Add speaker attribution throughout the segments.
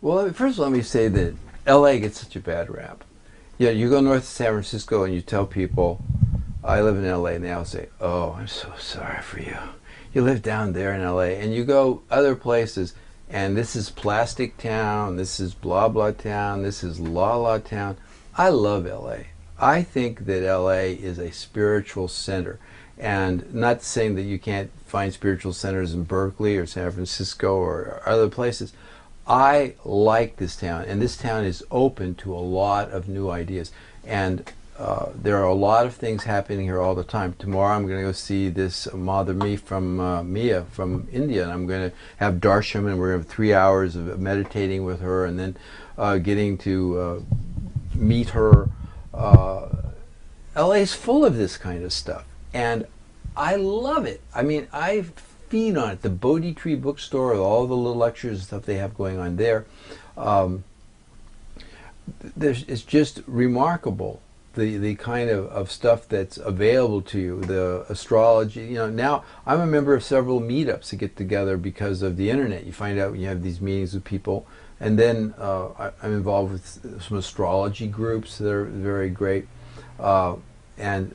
Speaker 1: Well, first of all, let me say that LA gets such a bad rap. Yeah, you go north to San Francisco and you tell people, I live in LA, and they all say, oh, I'm so sorry for you. You live down there in LA. And you go other places, and this is Plastic Town, this is blah blah town, this is la la town. I love LA. I think that LA is a spiritual center. And not saying that you can't find spiritual centers in Berkeley or San Francisco or other places. I like this town, and this town is open to a lot of new ideas. And there are a lot of things happening here all the time. Tomorrow I'm going to go see this Mother Mia from India, and I'm going to have darshan, and we're going to have 3 hours of meditating with her, and then getting to meet her. LA is full of this kind of stuff, and I love it. I mean, I feed on it. The Bodhi Tree bookstore, all the little lectures and stuff they have going on there. It's just remarkable, the kind of stuff that's available to you, the astrology. You know, now I'm a member of several meetups that get together because of the internet. You find out when you have these meetings with people, and then I'm involved with some astrology groups that are very great, and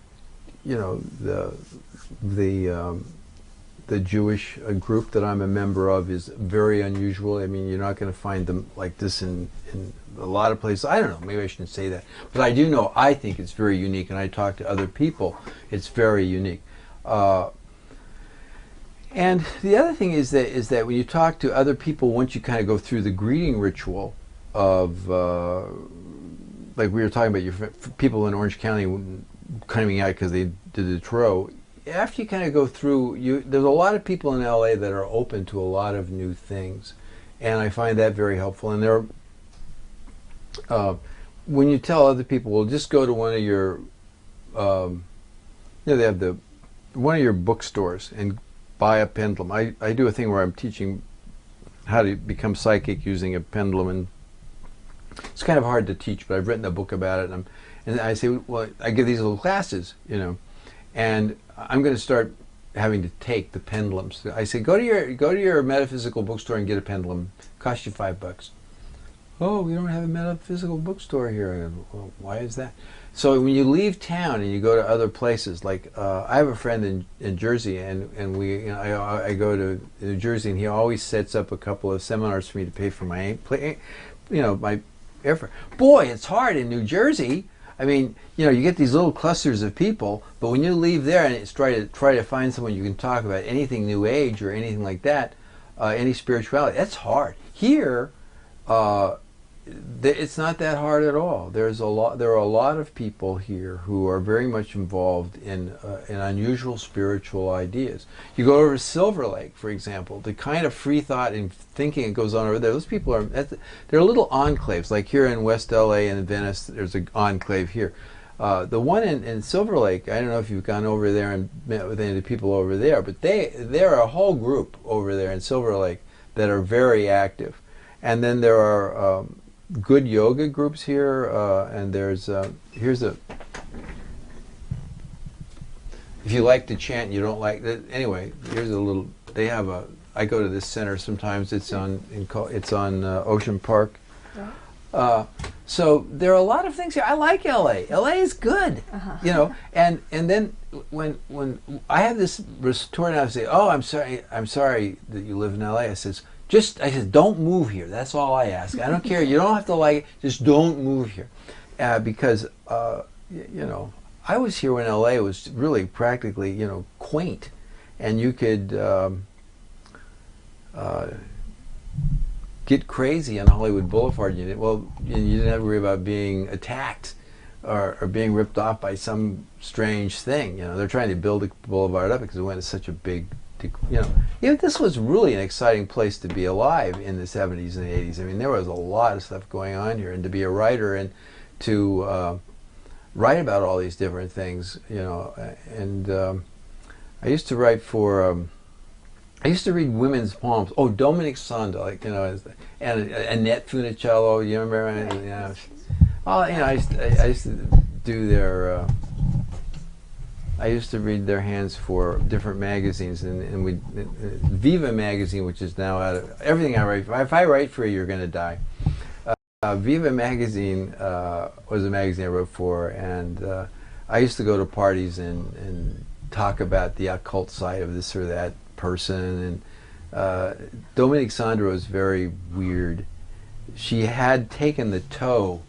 Speaker 1: you know, the Jewish group that I'm a member of is very unusual. I mean, you're not going to find them like this in a lot of places. I don't know, maybe I shouldn't say that. But I do know, I think it's very unique, and I talk to other people, it's very unique. And the other thing is that when you talk to other people, once you kind of go through the greeting ritual of, like we were talking about, your people in Orange County coming out because they did the Tarot, after you kind of go through, there's a lot of people in LA that are open to a lot of new things, and I find that very helpful. And when you tell other people, well, just go to one of your, they have one of your bookstores and buy a pendulum. I do a thing where I'm teaching how to become psychic using a pendulum, and it's kind of hard to teach, but I've written a book about it, and I say, well, I give these little classes, you know, and I'm going to start having to take the pendulums. I say, go to your metaphysical bookstore and get a pendulum. Cost you $5. Oh, we don't have a metaphysical bookstore here. I go, well, why is that? So when you leave town and you go to other places, like I have a friend in Jersey, and we, you know, I go to New Jersey, and he always sets up a couple of seminars for me to pay for my, you know, my airfare. Boy, it's hard in New Jersey. I mean, you know, you get these little clusters of people, but when you leave there and it's try to find someone you can talk about anything New Age or anything like that, any spirituality, that's hard. Here, it's not that hard at all. There are a lot of people here who are very much involved in unusual spiritual ideas. You go over to Silver Lake, for example, the kind of free thought and thinking that goes on over there. Those people they're little enclaves. Like here in West LA and Venice, there's an enclave here. The one in Silver Lake, I don't know if you've gone over there and met with any of the people over there, but they're a whole group over there in Silver Lake that are very active. And then there are good yoga groups here, and there's if you like to chant and you don't like that, anyway, here's a little, they have I go to this center sometimes. It's on Ocean Park. So there are a lot of things here. I like LA. LA is good, you know. And then when I have this retort, I say, "Oh, I'm sorry that you live in LA." I said, don't move here. That's all I ask. I don't care. You don't have to like it. Just don't move here, because you know, I was here when LA was really practically, you know, quaint, and you could get crazy on Hollywood Boulevard. You didn't have to worry about being attacked or being ripped off by some strange thing. You know, they're trying to build the boulevard up because it went to such a big, you know, this was really an exciting place to be alive in the 70s and 80s. I mean, there was a lot of stuff going on here, and to be a writer and to write about all these different things, you know. And I used to write for, I used to read women's poems. Oh, Dominic Sanda, like, you know, and Annette Funicello, you remember? You know, oh, you know, I used to do their, I used to read their hands for different magazines, and we Viva magazine, which is now out of everything I write. If I write for you, you're going to die. Viva magazine was a magazine I wrote for, and I used to go to parties and talk about the occult side of this or that person. And Dominique Sandra was very weird. She had taken the toe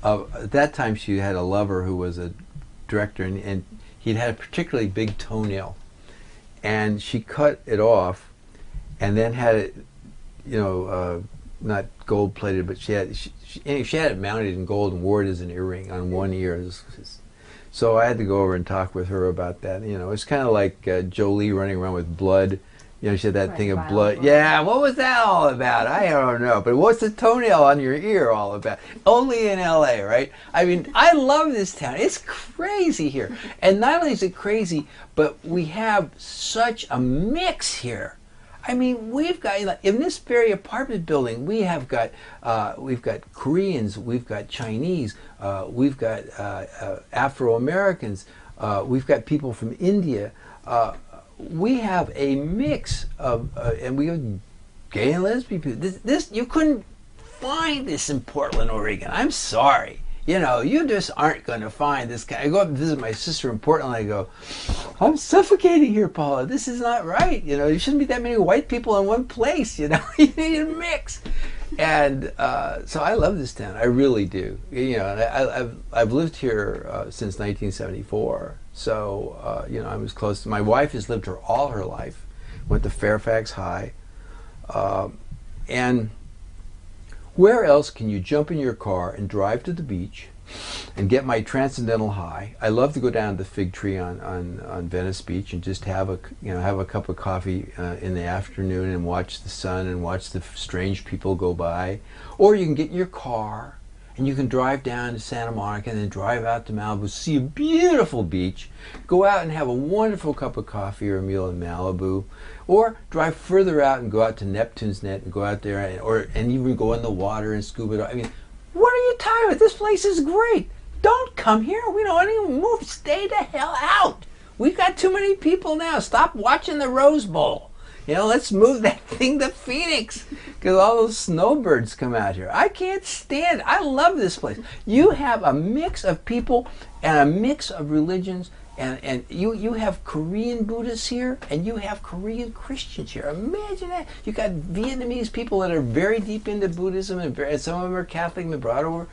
Speaker 1: of, at that time she had a lover who was a director, and he'd had a particularly big toenail, and she cut it off and then had it, you know, not gold plated, but she had it mounted in gold and wore it as an earring on one ear. So I had to go over and talk with her about that. You know, it's kind of like Jolie running around with blood. You know, she had that thing of blood. Yeah, what was that all about? I don't know. But what's the toenail on your ear all about? Only in LA, right? I mean, I love this town. It's crazy here. And not only is it crazy, but we have such a mix here. I mean, we've got, in this very apartment building, we've got Koreans, we've got Chinese, we've got Afro-Americans, we've got people from India. We have a mix of, and we have gay and lesbian people. This you couldn't find this in Portland, Oregon. I'm sorry. You know, you just aren't going to find this kind. I go up and visit my sister in Portland, and I go, I'm suffocating here, Paula. This is not right. You know, you shouldn't be that many white people in one place. You know, you need a mix. And so I love this town. I really do. You know, and I've lived here since 1974. So, you know, I was close to, my wife has lived here all her life, went to Fairfax High. And where else can you jump in your car and drive to the beach and get my transcendental high? I love to go down to the Fig Tree on Venice Beach and just have a cup of coffee in the afternoon and watch the sun and watch the strange people go by. Or you can get in your car and you can drive down to Santa Monica and then drive out to Malibu, see a beautiful beach, go out and have a wonderful cup of coffee or a meal in Malibu, or drive further out and go out to Neptune's Net and go out there and even go in the water and scuba. I mean, what are you talking about? This place is great. Don't come here. We don't want to move. Stay the hell out. We've got too many people now. Stop watching the Rose Bowl. You know, let's move that thing to Phoenix because all those snowbirds come out here. I can't stand it. I love this place. You have a mix of people and a mix of religions, and you have Korean Buddhists here and you have Korean Christians here. Imagine that. You got Vietnamese people that are very deep into Buddhism, and some of them are Catholic and brought over.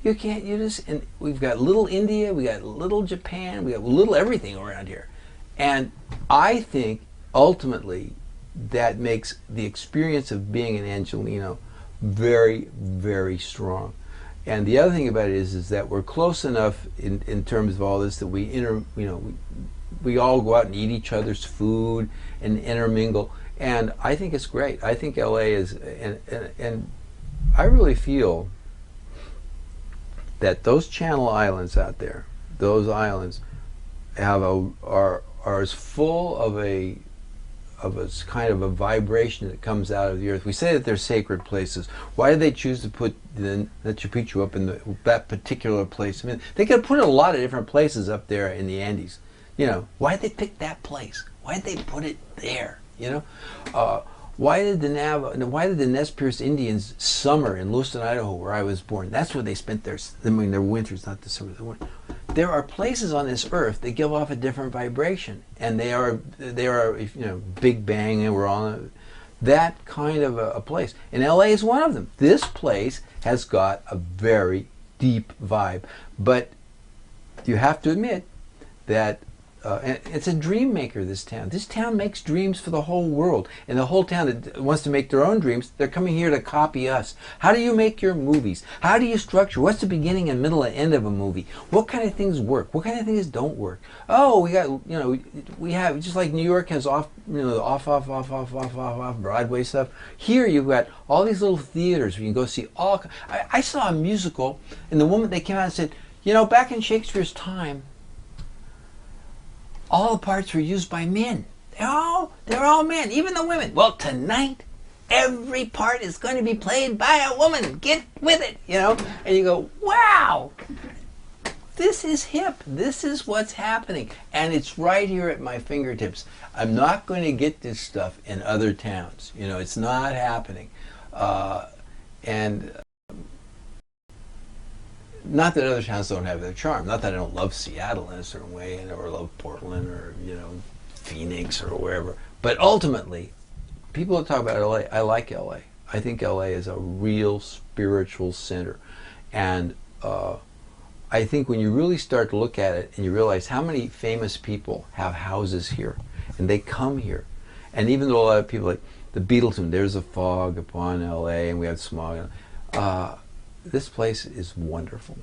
Speaker 1: You can't, and we've got little India, we got little Japan, we got little everything around here. And I think ultimately that makes the experience of being an Angelino very, very strong. And the other thing about it is that we're close enough in terms of all this that we all go out and eat each other's food and intermingle. And I think it's great. I think LA is, and I really feel that those Channel Islands out there, those islands are as full of a kind of a vibration that comes out of the earth. We say that they're sacred places. Why did they choose to put the Machu Picchu up in that particular place? I mean, they could have put a lot of different places up there in the Andes. You know, why did they pick that place? Why did they put it there? You know, why did the Nez Perce Indians summer in Lewiston, Idaho, where I was born? That's where they spent their winters, not the summer. There are places on this earth that give off a different vibration, and they are Big Bang, and we're on that kind of a place. And LA is one of them. This place has got a very deep vibe, but you have to admit that it's a dream maker, this town. This town makes dreams for the whole world. And the whole town that wants to make their own dreams, they're coming here to copy us. How do you make your movies? How do you structure? What's the beginning and middle and end of a movie? What kind of things work? What kind of things don't work? Oh, we have, just like New York has off Broadway stuff. Here you've got all these little theaters where you can go see all. I saw a musical, and the woman, they came out and said, you know, back in Shakespeare's time, all the parts were used by men. They're all men, even the women. Well, tonight, every part is going to be played by a woman. Get with it, you know. And you go, wow, this is hip. This is what's happening. And it's right here at my fingertips. I'm not going to get this stuff in other towns. You know, it's not happening. And not that other towns don't have their charm. Not that I don't love Seattle in a certain way, or love Portland, or, you know, Phoenix, or wherever. But ultimately, people that talk about LA, I like LA. I think LA is a real spiritual center. And I think when you really start to look at it and you realize how many famous people have houses here and they come here, and even though a lot of people like the Beatles, and there's a fog upon LA and we have smog, this place is wonderful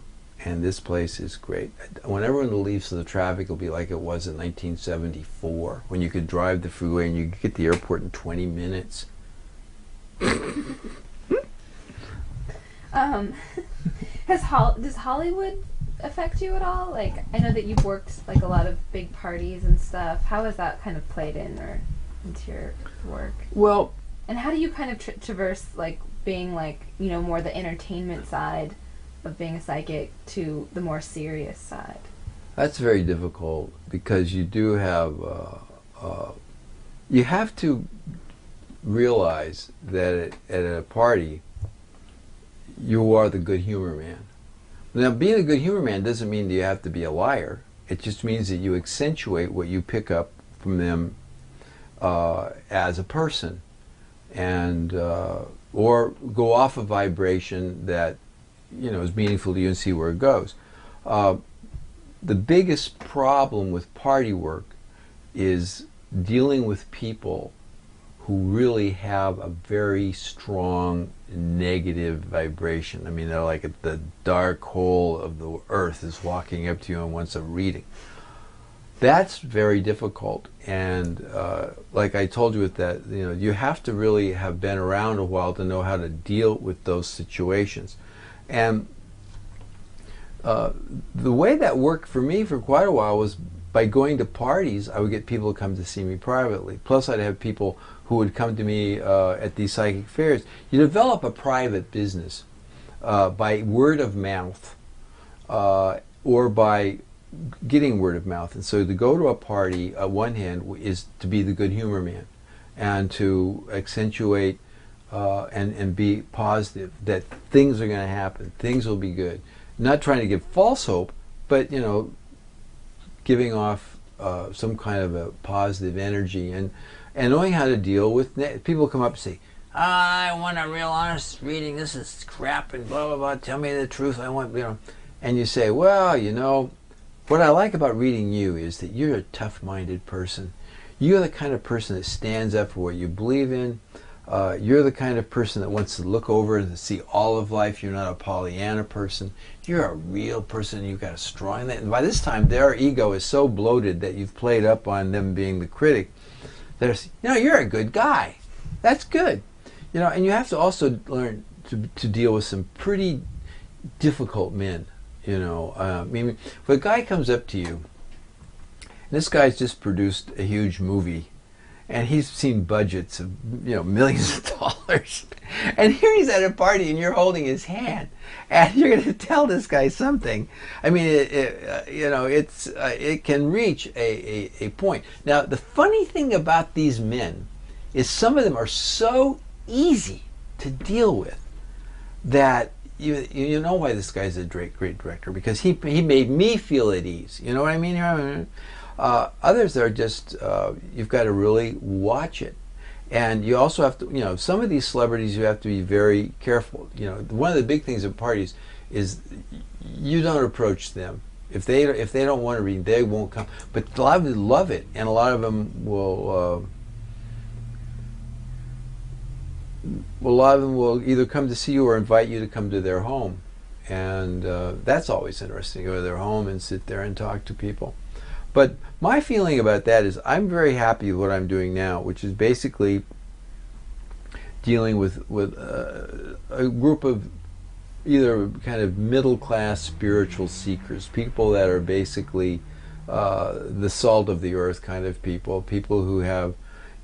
Speaker 1: and this place is great. When everyone leaves, the traffic will be like it was in 1974 when you could drive the freeway and you could get to the airport in 20 minutes.
Speaker 2: Does Hollywood affect you at all? Like, I know that you've worked like a lot of big parties and stuff. How has that kind of played in or into your work?
Speaker 1: Well,
Speaker 2: and how do you kind of traverse like being like, you know, more the entertainment side of being a psychic to the more serious side?
Speaker 1: That's very difficult because you do have you have to realize that at a party you are the good humor man. Now, being a good humor man doesn't mean that you have to be a liar. It just means that you accentuate what you pick up from them as a person, and or go off a vibration that, you know, is meaningful to you and see where it goes. The biggest problem with party work is dealing with people who really have a very strong negative vibration. I mean, they're like at the dark hole of the earth is walking up to you and wants a reading. That's very difficult. And like I told you with that, you know, you have to really have been around a while to know how to deal with those situations. And the way that worked for me for quite a while was by going to parties. I would get people to come to see me privately. Plus, I'd have people who would come to me at these psychic fairs. You develop a private business by word of mouth or by getting word of mouth. And so to go to a party, one hand, is to be the good humor man and to accentuate and be positive that things are going to happen, things will be good. Not trying to give false hope, but, you know, giving off some kind of a positive energy and knowing how to deal with people come up and say, I want a real honest reading, this is crap and blah blah blah, tell me the truth, I want, you know. And you say, well, you know, what I like about reading you is that you're a tough-minded person. You're the kind of person that stands up for what you believe in. You're the kind of person that wants to look over and see all of life. You're not a Pollyanna person. You're a real person. You've got a strong... And by this time, their ego is so bloated that you've played up on them being the critic. There's, you know, you're a good guy. That's good. You know, and you have to also learn to deal with some pretty difficult men. You know, I mean, if a guy comes up to you, and this guy's just produced a huge movie, and he's seen budgets of, you know, millions of dollars, and here he's at a party and you're holding his hand, and you're going to tell this guy something. I mean, you know, it can reach a point. Now, the funny thing about these men is some of them are so easy to deal with that you know why this guy's a great director, because he made me feel at ease. You know what I mean? Others are just, you've got to really watch it. And you also have to, you know, some of these celebrities you have to be very careful. You know, one of the big things at parties is you don't approach them. If they don't want to read, they won't come. But a lot of them love it, and a lot of them will either come to see you or invite you to come to their home. And that's always interesting, to go to their home and sit there and talk to people. But my feeling about that is I'm very happy with what I'm doing now, which is basically dealing with a group of either kind of middle-class spiritual seekers, people that are basically the salt of the earth kind of people who have,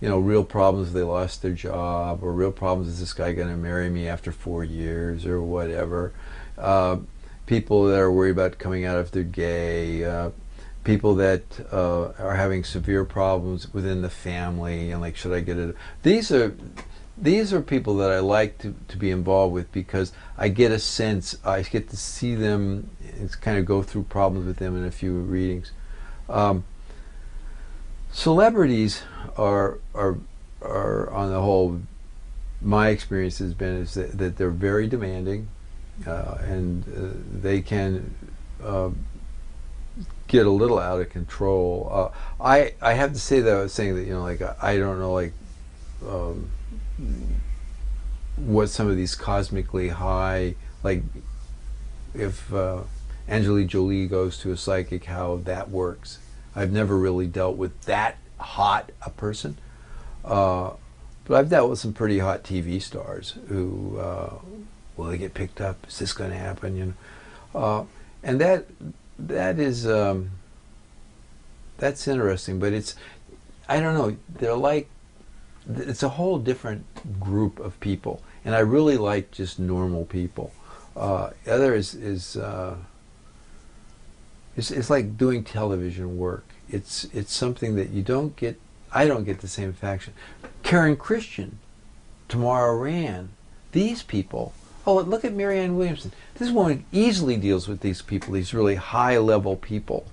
Speaker 1: you know, real problems. They lost their job, or real problems, is this guy going to marry me after 4 years or whatever. people that are worried about coming out if they're gay, people that are having severe problems within the family, and like, should I get it? These are people that I like to be involved with, because I get a sense, I get to see them, and kind of go through problems with them in a few readings. Celebrities are on the whole, my experience has been is that they're very demanding, and they can get a little out of control. I have to say that I was saying that, like, I don't know, like, what some of these cosmically high, like if Angelina Jolie goes to a psychic, how that works. I've never really dealt with that hot a person, but I've dealt with some pretty hot TV stars who, will they get picked up? Is this going to happen? And that is that's interesting, but I don't know. They're like, it's a whole different group of people, and I really like just normal people. Other is it's like doing television work. It's something that you don't get. I don't get the same faction. Karen Christian, Tamara Rand, these people. Oh, look at Marianne Williamson. This woman easily deals with these people, these really high-level people.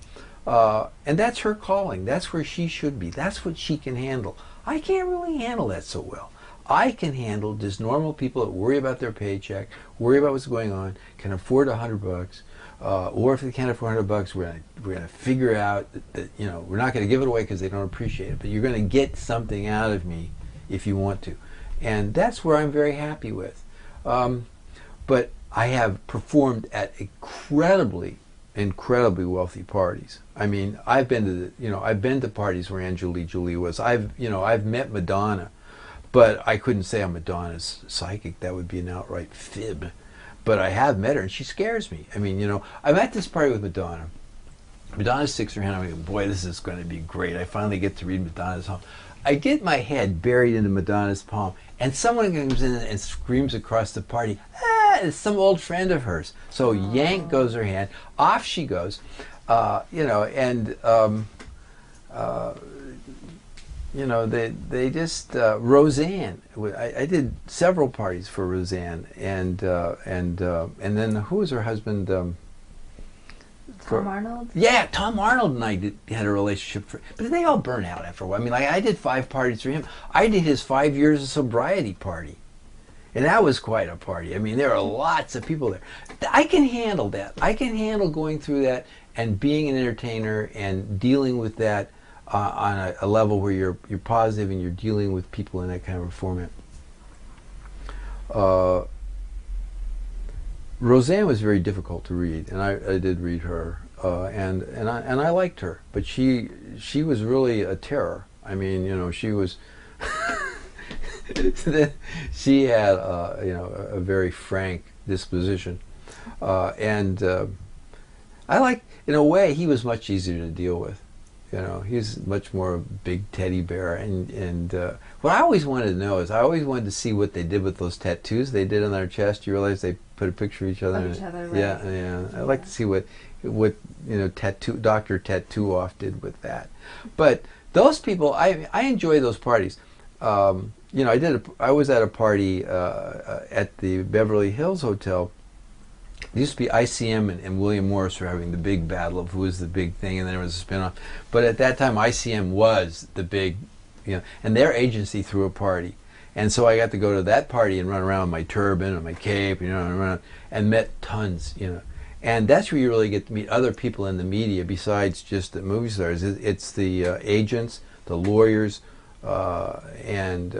Speaker 1: And that's her calling. That's where she should be. That's what she can handle. I can't really handle that so well. I can handle just normal people that worry about their paycheck, worry about what's going on, can afford $100, or if they can't afford $100, we're gonna figure out that we're not going to give it away because they don't appreciate it, but you're going to get something out of me if you want to, and that's where I'm very happy with. But I have performed at incredibly wealthy parties. I mean, I've been to parties where Angelina Jolie was. I've met Madonna, but I couldn't say I'm Madonna's psychic. That would be an outright fib. But I have met her, and she scares me. I mean, I'm at this party with Madonna. Madonna sticks her hand out, and I go, boy, this is going to be great. I finally get to read Madonna's palm. I get my head buried into Madonna's palm, and someone comes in and screams across the party, it's some old friend of hers. So yank goes her hand, off she goes, and they just Roseanne. I did several parties for Roseanne, and then who was her husband?
Speaker 2: Tom Arnold?
Speaker 1: Yeah, Tom Arnold and I had a relationship, but they all burn out after a while. I mean, like, I did 5 parties for him. I did his 5 years of sobriety party, and that was quite a party. I mean, there are lots of people there. I can handle that. I can handle going through that and being an entertainer and dealing with that on a level where you're positive and you're dealing with people in that kind of a format. Roseanne was very difficult to read, and I did read her, and I liked her, but she was really a terror. I mean, she was she had a very frank disposition, and I like, in a way, he was much easier to deal with. He's much more a big teddy bear, and what I always wanted to know is I always wanted to see what they did with those tattoos they did on their chest. You realize they put a picture of each other.
Speaker 2: Right.
Speaker 1: Yeah. I'd like to see what Dr. Tattoo-Off did with that. But those people, I enjoy those parties. I was at a party at the Beverly Hills Hotel. It used to be ICM and William Morris were having the big battle of who was the big thing, and then there was a spinoff. But at that time, ICM was the big, and their agency threw a party. And so I got to go to that party and run around with my turban and my cape, and met tons, And that's where you really get to meet other people in the media besides just the movie stars. It's the agents, the lawyers, and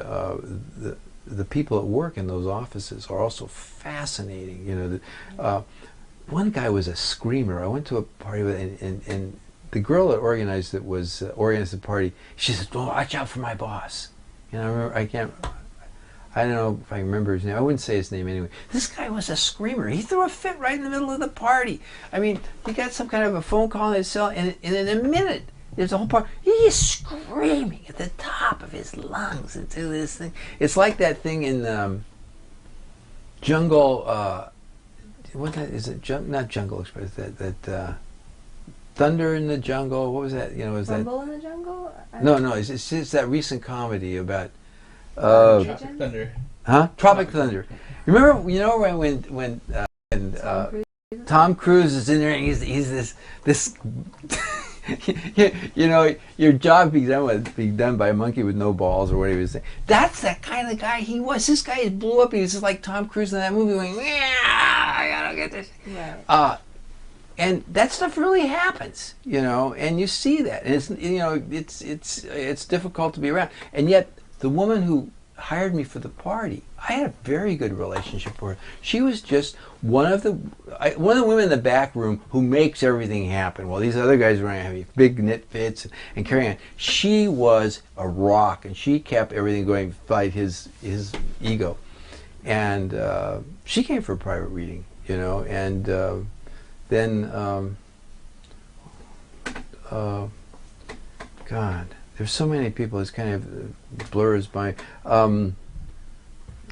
Speaker 1: the people that work in those offices are also fascinating. One guy was a screamer. I went to a party with, and the girl that organized it was organized the party. She said, "Well, watch out for my boss." I remember, I don't know if I remember his name. I wouldn't say his name anyway. This guy was a screamer. He threw a fit right in the middle of the party. I mean, he got some kind of a phone call on his cell, and in a minute, there's a whole party. He's screaming at the top of his lungs into this thing. It's like that thing in Jungle. what that is it? Not Jungle Express. That Thunder in the Jungle. What was that? You know, was
Speaker 2: Rumble in the Jungle?
Speaker 1: No. It's just that recent comedy about.
Speaker 3: Tropic Thunder.
Speaker 1: Huh? Tropic Thunder. Remember? You know when Tom Cruise is in there and he's this. You know, your job being done by a monkey with no balls or whatever he was saying. That's that kind of guy he was. This guy blew up. He was just like Tom Cruise in that movie going, yeah, I gotta get this.
Speaker 2: Right.
Speaker 1: And that stuff really happens, you know, and you see that. And it's, you know, it's difficult to be around. And yet, the woman who hired me for the party, I had a very good relationship with her. She was just one of the women in the back room who makes everything happen. While these other guys were having big knit fits and carrying on. She was a rock, and she kept everything going to fight his ego. And she came for a private reading, you know, and then God, there's so many people. It's kind of blurs my.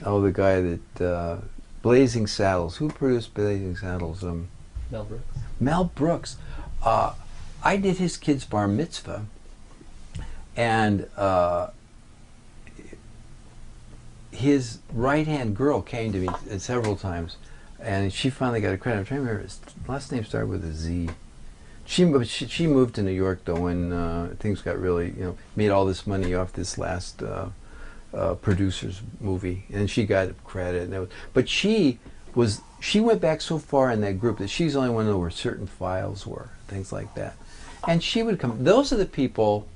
Speaker 1: The guy that Blazing Saddles. Who produced Blazing Saddles?
Speaker 3: Mel Brooks.
Speaker 1: Mel Brooks. I did his kid's bar mitzvah, and his right-hand girl came to me several times, and she finally got a credit. I'm trying to remember. His last name started with a Z. She moved to New York though when things got really, you know, made all this money off this last producer's movie, and she got credit. But she went back so far in that group that she's the only one to know where certain files were, things like that. And she would come. Those are the people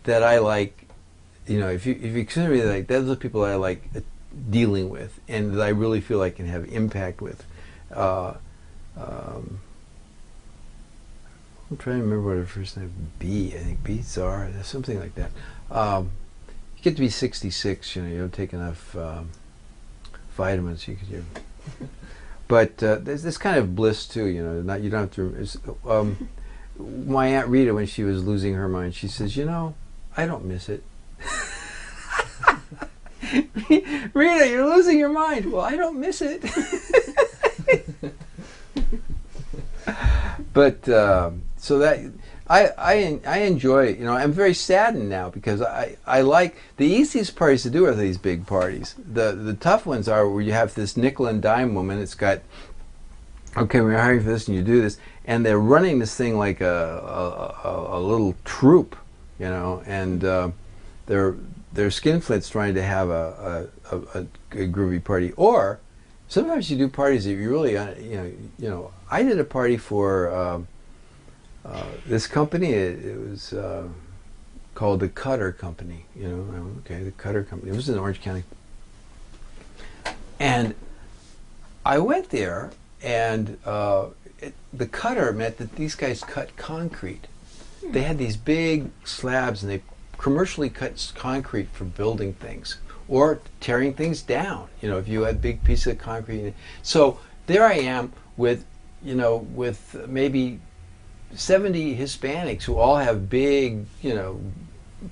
Speaker 1: that I like. You know, if you consider me like, those are the people that I like dealing with, and that I really feel I can have impact with. I'm trying to remember what her first name. B, I think B Czar, something like that. You get to be 66, you know, you don't take enough vitamins. But there's this kind of bliss too, you know. You don't have to. My Aunt Rita, when she was losing her mind, she says, "You know, I don't miss it." Rita, you're losing your mind. Well, I don't miss it. But so that I enjoy it. You know, I'm very saddened now because I like the easiest parties to do are these big parties. The tough ones are where you have this nickel and dime woman. It's got, okay, we're hiring for this and you do this, and they're running this thing like a little troupe, you know, and they're skinflint's trying to have a groovy party. Or sometimes you do parties that you really, you know. I did a party for this company. It was called the Cutter Company. You know, okay, the Cutter Company. It was in Orange County, and I went there, and the cutter meant that these guys cut concrete. They had these big slabs, and they commercially cut concrete for building things or tearing things down. You know, if you had big pieces of concrete. So there I am with, you know, with maybe 70 Hispanics who all have big, you know,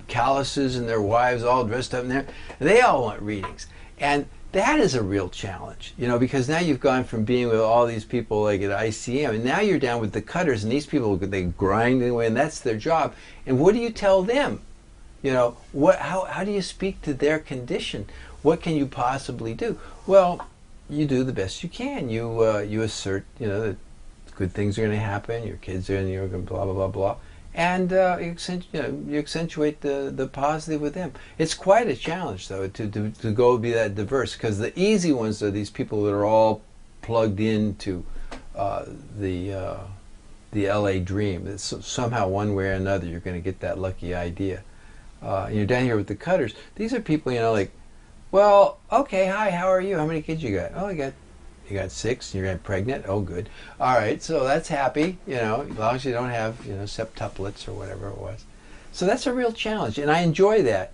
Speaker 1: calluses, and their wives all dressed up in there. They all want readings. And that is a real challenge, you know, because now you've gone from being with all these people like at ICM, and now you're down with the cutters, and these people, they grind away, and that's their job. And what do you tell them? You know, how do you speak to their condition? What can you possibly do? Well, you do the best you can. You assert, you know, that good things are going to happen. Your kids are in New York, and blah blah blah blah, and you accentuate the positive with them. It's quite a challenge, though, to go be that diverse, because the easy ones are these people that are all plugged into the LA dream. It's somehow, one way or another, you're going to get that lucky idea. You're down here with the cutters. These are people, you know, like, well, okay, hi, how are you? How many kids you got? Oh, you got 6. You're getting pregnant. Oh, good. All right, so that's happy, you know, as long as you don't have, you know, septuplets or whatever it was. So that's a real challenge, and I enjoy that.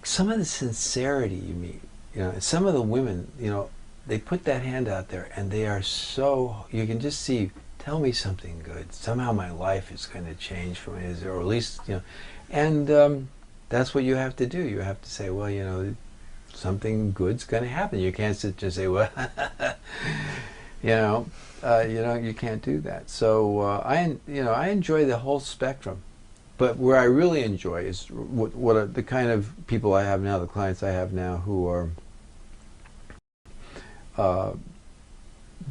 Speaker 1: Some of the sincerity you meet, you know, some of the women, you know, they put that hand out there, and they are so, you can just see, tell me something good. Somehow my life is going to change from it, or at least, you know, and that's what you have to do. You have to say, well, you know, something good's going to happen. You can't sit and say, well, you can't do that. So I enjoy the whole spectrum. But where I really enjoy is the kind of people I have now, the clients I have now, who are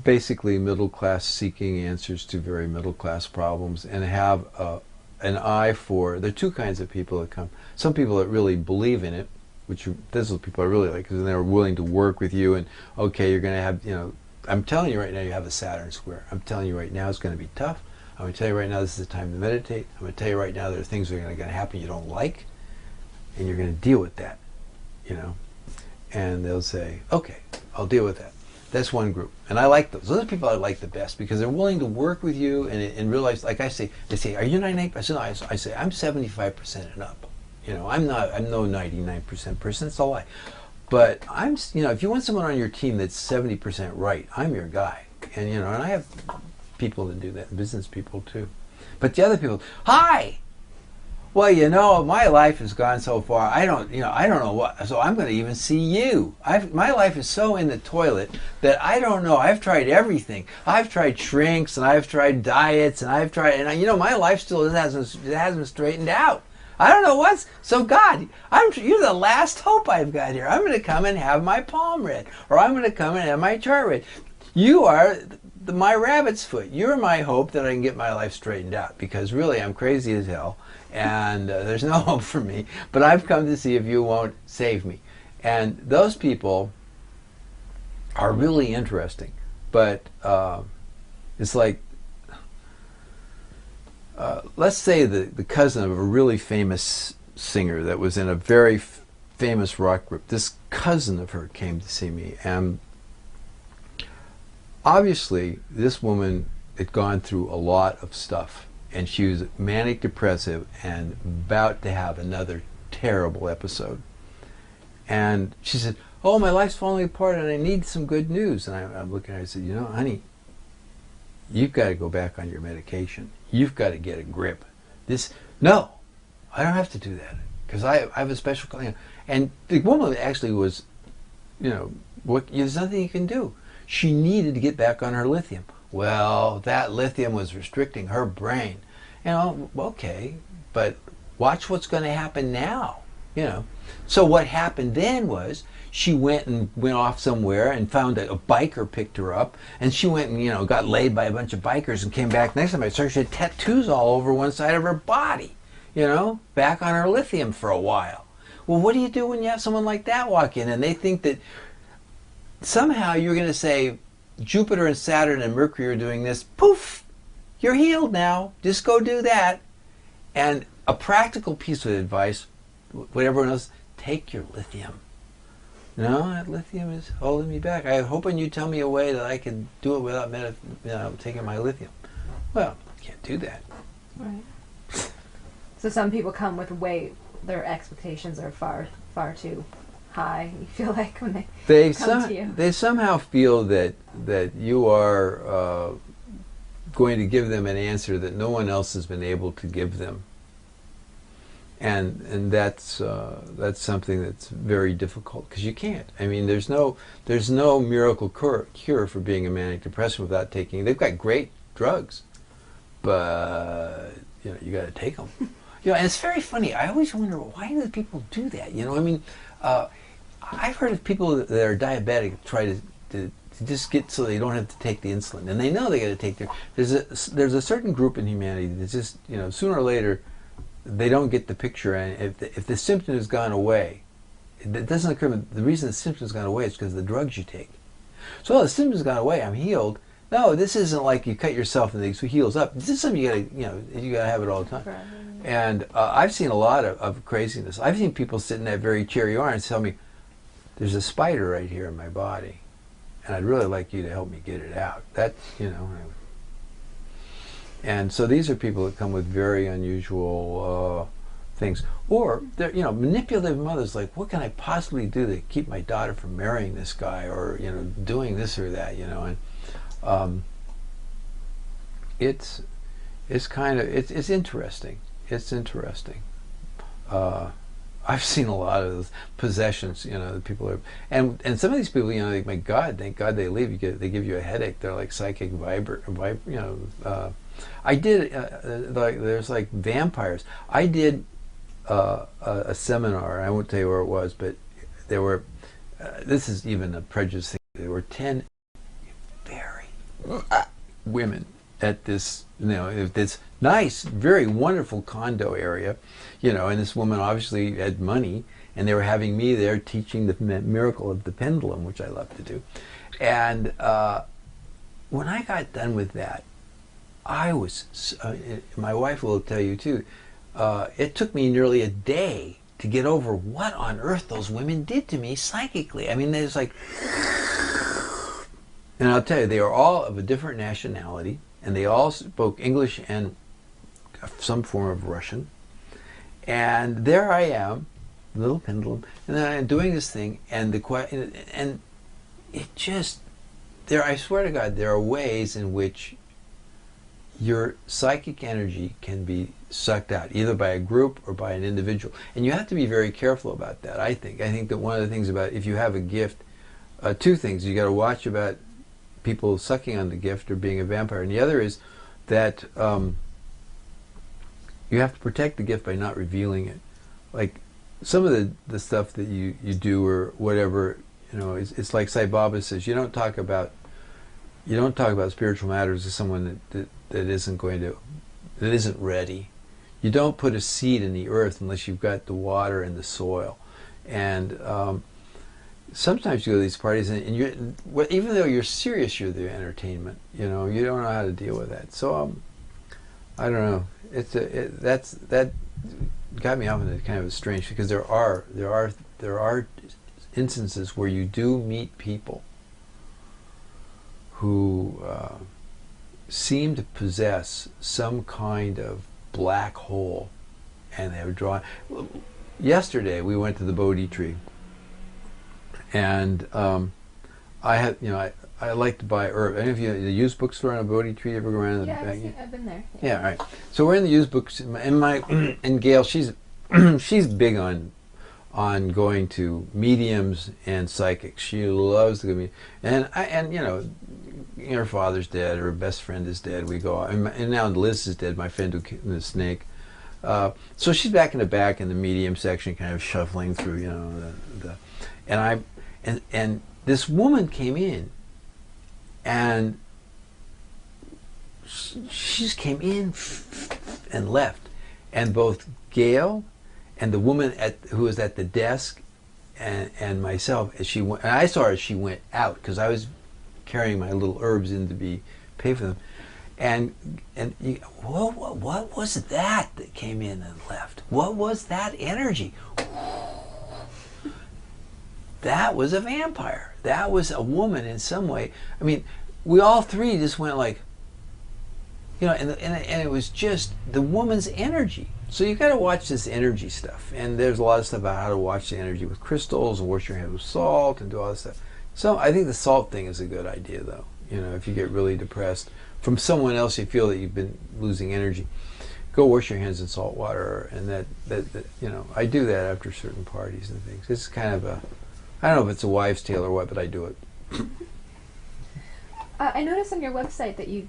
Speaker 1: basically middle class, seeking answers to very middle class problems, and have an eye for. There are two kinds of people that come. Some people that really believe in it, those are the people I really like, because they're willing to work with you, and okay, you're going to have, I'm telling you right now, you have a Saturn square. I'm telling you right now, it's going to be tough. I'm going to tell you right now, this is the time to meditate. I'm going to tell you right now, there are things that are going to happen you don't like, and you're going to deal with that, And they'll say, okay, I'll deal with that. That's one group. And I like those. Those are the people I like the best, because they're willing to work with you and realize, like I say, they say, are you 98%? I say, I'm 75% and up. I'm no 99% person. It's a lie. But if you want someone on your team that's 70% right, I'm your guy. And and I have people that do that, business people too. But the other people, hi. Well, my life has gone so far. I don't know what. So I'm going to even see you. My life is so in the toilet that I don't know. I've tried everything. I've tried shrinks and I've tried diets and my life still hasn't straightened out. I don't know what's. So God, you're the last hope I've got here. I'm going to come and have my palm read, or I'm going to come and have my chart read. You are my rabbit's foot. You're my hope that I can get my life straightened out, because really I'm crazy as hell and there's no hope for me. But I've come to see if you won't save me. And those people are really interesting. But it's like, let's say the cousin of a really famous singer that was in a very famous rock group. This cousin of her came to see me, and obviously this woman had gone through a lot of stuff, and she was manic depressive and about to have another terrible episode. And she said, oh, my life's falling apart and I need some good news. And I'm looking at her and I said, honey, you've got to go back on your medication. You've got to get a grip. No, I don't have to do that, because I have a special client. And the woman actually was, there's nothing you can do. She needed to get back on her lithium. Well, that lithium was restricting her brain. Okay, but watch what's going to happen now. So what happened then was, she went off somewhere and found a biker picked her up, and she went and got laid by a bunch of bikers and came back next time I saw her. She had tattoos all over one side of her body, back on her lithium for a while. Well, what do you do when you have someone like that walk in and they think that somehow you're going to say Jupiter and Saturn and Mercury are doing this? Poof, you're healed now. Just go do that. And a practical piece of advice, what everyone else, take your lithium. No, that lithium is holding me back. I'm hoping you tell me a way that I can do it without taking my lithium. Well, can't do that.
Speaker 2: Right. So some people come with their expectations are far, far too high. You feel like when they come to you.
Speaker 1: They somehow feel that you are going to give them an answer that no one else has been able to give them. And that's something that's very difficult, because you can't. I mean, there's no miracle cure for being a manic depressive without taking. They've got great drugs, but you got to take them. And it's very funny. I always wonder, why do people do that? I've heard of people that are diabetic try to just get so they don't have to take the insulin, and they know they got to take there's a certain group in humanity that's just sooner or later, they don't get the picture, and if the symptom has gone away, it doesn't occur. The reason the symptom has gone away is because of the drugs you take. So, the symptom's gone away, I'm healed. No, this isn't like you cut yourself and it heals up. This is something you gotta have it all the time. Right. And I've seen a lot of craziness. I've seen people sit in that very chair you are and tell me, there's a spider right here in my body, and I'd really like you to help me get it out. And so these are people that come with very unusual things. Or, they're, manipulative mothers, like, what can I possibly do to keep my daughter from marrying this guy, or, doing this or that, and it's kind of, it's interesting. It's interesting. I've seen a lot of those possessions, that people are, and some of these people, my God, thank God they leave. They give you a headache. They're like psychic I did there's like vampires. I did a seminar. I won't tell you where it was, but there were. This is even a prejudice thing. There were 10 very women at this, this nice, very wonderful condo area, and this woman obviously had money, and they were having me there teaching the miracle of the pendulum, which I love to do. And when I got done with that, I was, my wife will tell you too, it took me nearly a day to get over what on earth those women did to me psychically. I mean, there's like, and I'll tell you, they are all of a different nationality, and they all spoke English and some form of Russian. And there I am, little pendulum, and then I'm doing this thing, and it just, I swear to God, there are ways in which your psychic energy can be sucked out, either by a group or by an individual. And you have to be very careful about that, I think. I think that one of the things about, if you have a gift, two things. You got to watch about people sucking on the gift or being a vampire. And the other is that you have to protect the gift by not revealing it. Like some of the stuff that you do or whatever, it's like Sai Baba says, you don't talk about spiritual matters to someone that isn't ready. You don't put a seed in the earth unless you've got the water and the soil. And sometimes you go to these parties and even though you're serious, you're the entertainment. You don't know how to deal with that. So I don't know. That got me off in a kind of a strange, because there are instances where you do meet people who seem to possess some kind of black hole, and they were drawn. Yesterday we went to the Bodhi tree, and I had, I like to buy herb. Any of you, the used bookstore on a Bodhi tree, ever go around?
Speaker 2: Yeah, I've been there.
Speaker 1: Yeah, all right. So we're in the used books, and Gail, she's she's big on going to mediums and psychics. She loves to go meet, and her father's dead, her best friend is dead. We go, and now Liz is dead, my friend who killed the snake. So she's back in the back in the medium section, kind of shuffling through, and this woman came in, and she just came in and left, and both Gail and the woman who was at the desk and myself, as she went, and I saw her as she went out, because I was carrying my little herbs in to pay for them, and what was that came in and left? What was that energy? That was a vampire. That was a woman in some way. I mean, we all three just went like, and it was just the woman's energy. So you got to watch this energy stuff, and there's a lot of stuff about how to watch the energy with crystals and wash your hands with salt and do all this stuff. So I think the salt thing is a good idea, though. If you get really depressed from someone else, you feel that you've been losing energy, go wash your hands in salt water, and that I do that after certain parties and things. It's kind of I don't know if it's a wives' tale or what, but I do it.
Speaker 2: I noticed on your website that you've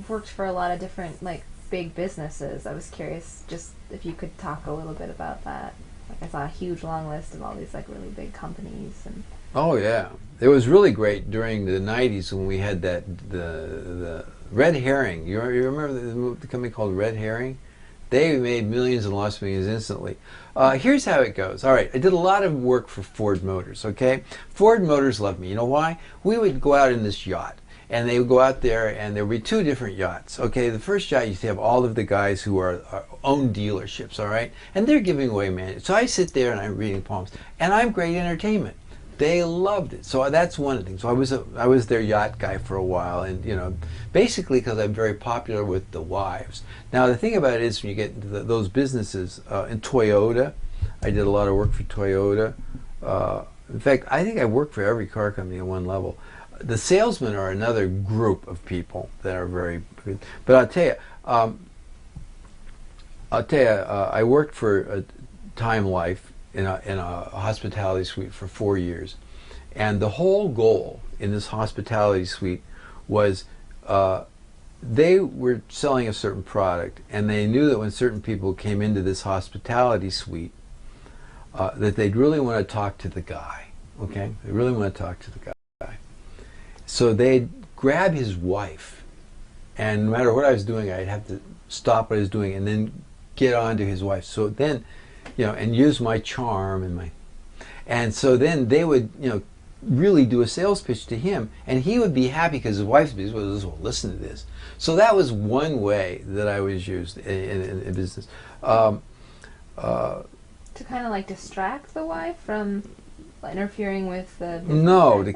Speaker 2: worked for a lot of different big businesses. I was curious just if you could talk a little bit about that. I saw a huge long list of all these really big companies. And
Speaker 1: oh yeah, it was really great during the '90s when we had the Red Herring. You remember the company called Red Herring? They made millions and lost millions instantly. Here's how it goes. All right, I did a lot of work for Ford Motors, okay? Ford Motors loved me. You know why? We would go out in this yacht, and they would go out there, and there would be two different yachts, okay? The first yacht, you have all of the guys who own dealerships, all right? And they're giving away manuals. So I sit there, and I'm reading poems, and I'm great entertainment. They loved it. So that's one of the things. So I was their yacht guy for a while, and basically because I'm very popular with the wives. Now the thing about it is when you get into those businesses, in Toyota, I did a lot of work for Toyota. In fact, I think I worked for every car company at one level. The salesmen are another group of people that are very good. But I'll tell you, I worked for time life in a hospitality suite for 4 years. And the whole goal in this hospitality suite was they were selling a certain product, and they knew that when certain people came into this hospitality suite, that they'd really want to talk to the guy. Okay, they really want to talk to the guy. So they'd grab his wife, and no matter what I was doing, I'd have to stop what I was doing and then get on to his wife. So then, and use my charm and so then they would, really do a sales pitch to him, and he would be happy because his wife would be, well, listen to this. So that was one way that I was used in business.
Speaker 2: To kind of like distract the wife from interfering with the business.
Speaker 1: No, to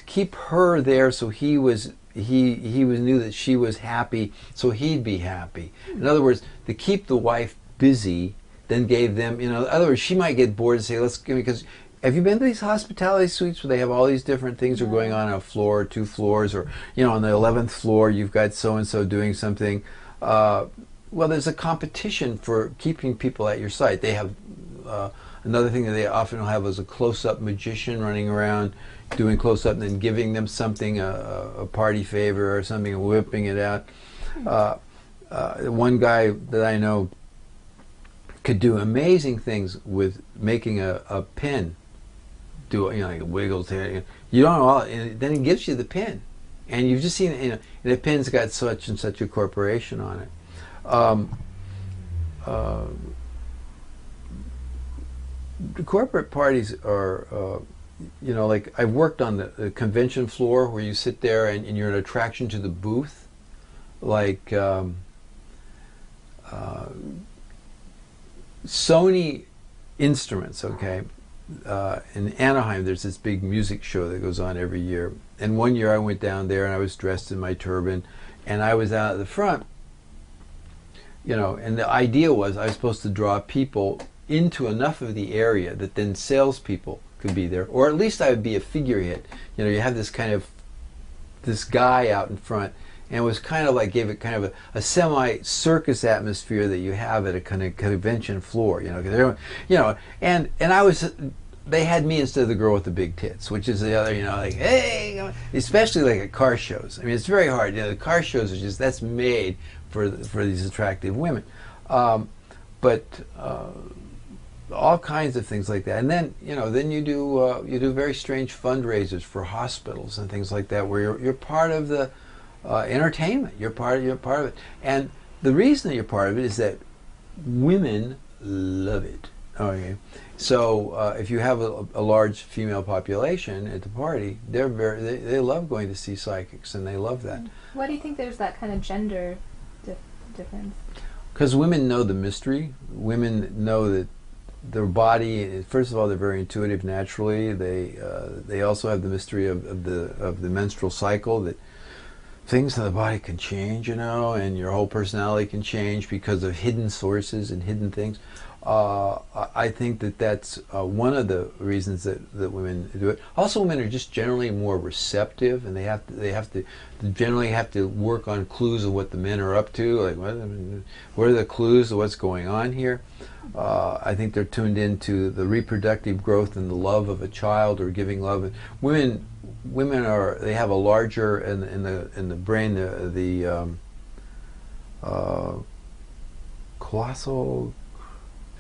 Speaker 1: keep her there, so he knew that she was happy, so he'd be happy. In other words, to keep the wife busy, then gave them, in other words, she might get bored and say, let's give me, because have you been to these hospitality suites where they have all these different things are going on a floor, 2 floors, or, on the 11th floor you've got so-and-so doing something. Well, there's a competition for keeping people at your site. They have, another thing that they often have is a close-up magician running around doing close-up and then giving them something, a party favor or something, and whipping it out. One guy that I know could do amazing things with making a pin do like it wiggles here. You don't know all, and then he gives you the pin, and you've just seen the pin's got such and such a corporation on it. The corporate parties are like I've worked on the convention floor where you sit there and you're an attraction to the booth, like Sony Instruments, okay? In Anaheim, there's this big music show that goes on every year. And one year I went down there and I was dressed in my turban and I was out at the front, and the idea was I was supposed to draw people into enough of the area that then salespeople could be there, or at least I would be a figurehead. You have this guy out in front, and it was kind of like, gave it kind of a semi-circus atmosphere that you have at a kind of convention floor, and I was, they had me instead of the girl with the big tits, which is the other, like, hey, especially like at car shows. I mean, it's very hard, the car shows are just, that's made for these attractive women. But all kinds of things like that, and then then you do very strange fundraisers for hospitals and things like that, where you're part of the entertainment. You're part of it, and the reason that you're part of it is that women love it. Okay, so if you have a large female population at the party, they love going to see psychics, and they love that.
Speaker 2: Why do you think there's that kind of gender difference?
Speaker 1: Because women know the mystery. Women know that their body, first of all, they're very intuitive naturally. They also have the mystery of the menstrual cycle, that things in the body can change, and your whole personality can change because of hidden sources and hidden things. I think that's one of the reasons that women do it. Also, women are just generally more receptive, and they generally have to work on clues of what the men are up to. Like, what are the clues of what's going on here? I think they're tuned into the reproductive growth and the love of a child, or giving love. Women they have a larger in the brain, the colossal.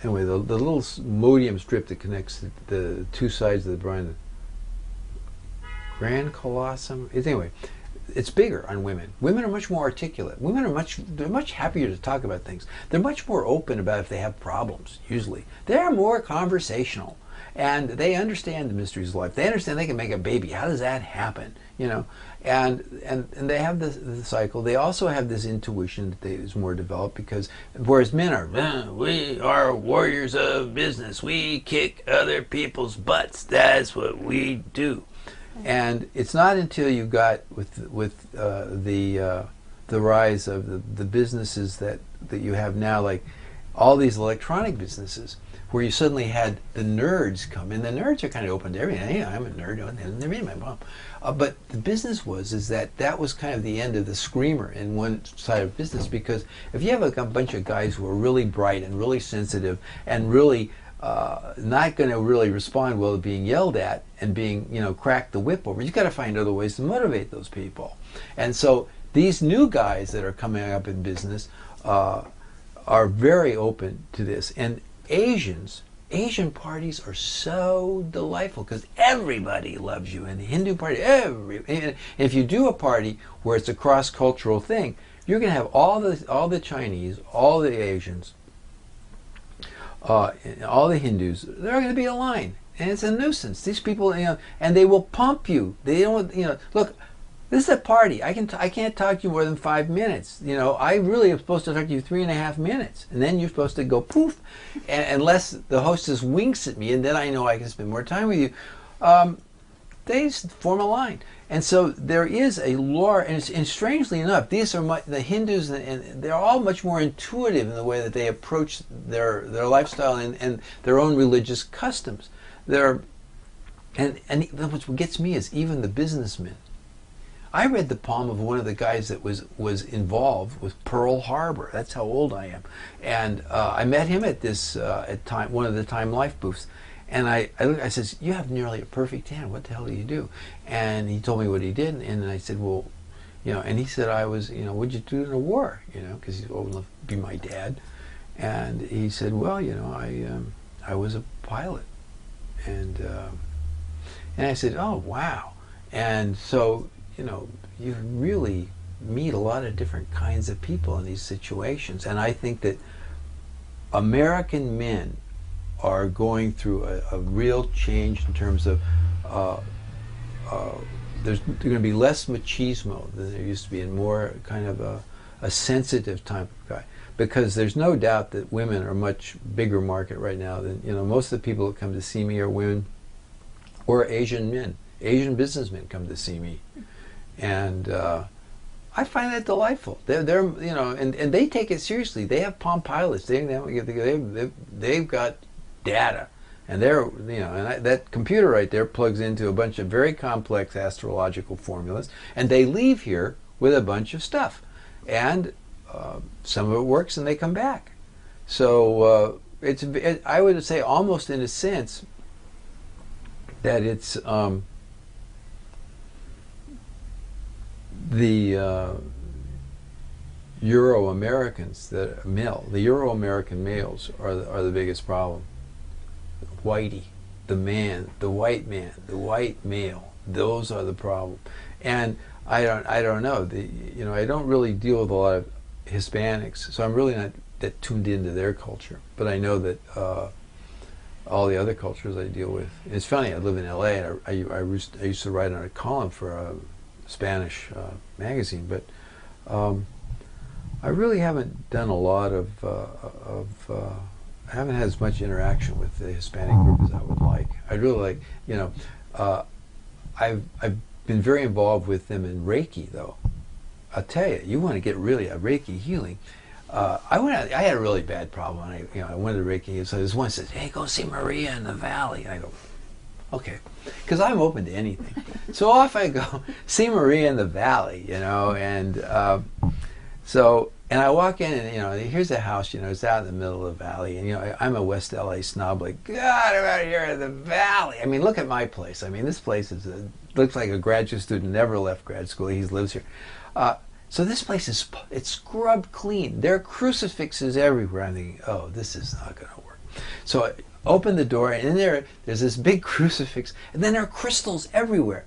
Speaker 1: Anyway, the little modium strip that connects the two sides of the brain, the grand colossum. Anyway, it's bigger on women. Women are much more articulate. Women are they're much happier to talk about things. They're much more open about if they have problems, usually. They're more conversational, and they understand the mysteries of life. They understand they can make a baby. How does that happen? And they have the cycle. They also have this intuition that is more developed, because whereas men are, we are warriors of business. We kick other people's butts. That's what we do. And it's not until you got with the rise of the businesses that you have now, like all these electronic businesses, where you suddenly had the nerds come in. The nerds are kind of open to everything. Hey, I'm a nerd. Never meet my mom. But the business is that was kind of the end of the screamer in one side of business, because if you have a bunch of guys who are really bright and really sensitive and really not going to really respond well to being yelled at and being, cracked the whip over, you've got to find other ways to motivate those people. And so these new guys that are coming up in business are very open to this. And Asian parties are so delightful because everybody loves you. And the Hindu party, and if you do a party where it's a cross-cultural thing, you're going to have all the Chinese, all the Asians, all the Hindus. They're going to be aligned, and it's a nuisance. These people, and they will pump you. They don't, look. This is a party. I can't talk to you more than 5 minutes. I really am supposed to talk to you 3.5 minutes, and then you're supposed to go poof, unless the hostess winks at me, and then I know I can spend more time with you. They form a line, and so there is a lore. And strangely enough, these are the Hindus, and they're all much more intuitive in the way that they approach their lifestyle and their own religious customs. And what gets me is even the businessmen. I read the palm of one of the guys that was involved with Pearl Harbor. That's how old I am. And I met him at one of the Time Life booths. And I said, "You have nearly a perfect hand. What the hell do you do?" And he told me what he did. And I said, "Well, and he said, I was, what'd you do in the war? Because he's old enough to be my dad." And he said, "Well, I was a pilot." And I said, "Oh, wow." And so, you really meet a lot of different kinds of people in these situations. And I think that American men are going through a real change in terms of there's going to be less machismo than there used to be, and more kind of a sensitive type of guy. Because there's no doubt that women are a much bigger market right now than, most of the people that come to see me are women or Asian men. Asian businessmen come to see me. And I find that delightful. They're and they take it seriously. They have Palm Pilots. They've got data, and that computer right there plugs into a bunch of very complex astrological formulas, and they leave here with a bunch of stuff, and some of it works, and they come back. So I would say almost in a sense that it's the Euro-Americans the Euro-American males are the biggest problem. Whitey, the white man, the white male, those are the problem. And I don't know. I don't really deal with a lot of Hispanics, so I'm really not that tuned into their culture. But I know that all the other cultures I deal with. It's funny. I live in L.A. and I used to write on a column for a Spanish magazine, but I really haven't done a lot I haven't had as much interaction with the Hispanic group as I would like. I'd really like, I've been very involved with them in Reiki, though. I'll tell you, you want to get really a Reiki healing. I had a really bad problem. I went to Reiki, so this one says, "Hey, go see Maria in the Valley." And I go, "Okay," because I'm open to anything. So off I go, see Maria in the Valley, and and I walk in, and here's a house, it's out in the middle of the valley, and I'm a West LA snob, like, God, I'm out here in the valley. I mean, look at my place. I mean, this place looks like a graduate student never left grad school. He lives here. So this place it's scrubbed clean. There are crucifixes everywhere. I'm thinking, oh, this is not going to work. So I open the door, and in there's this big crucifix, and then there are crystals everywhere.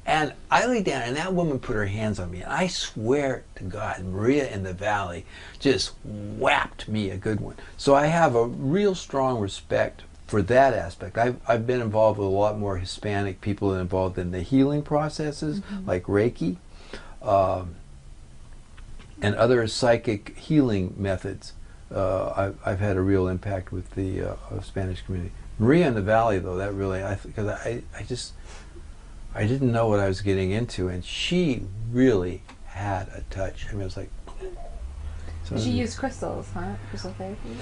Speaker 1: And I lay down, and that woman put her hands on me, and I swear to God, Maria in the Valley just whapped me a good one. So I have a real strong respect for that aspect. I've been involved with a lot more Hispanic people involved in the healing processes, like Reiki, and other psychic healing methods. I've had a real impact with the Spanish community. Maria in the Valley, though, that really, because I didn't know what I was getting into, and she really had a touch. I mean, it was like...
Speaker 2: So she used crystals, huh? Crystal therapy?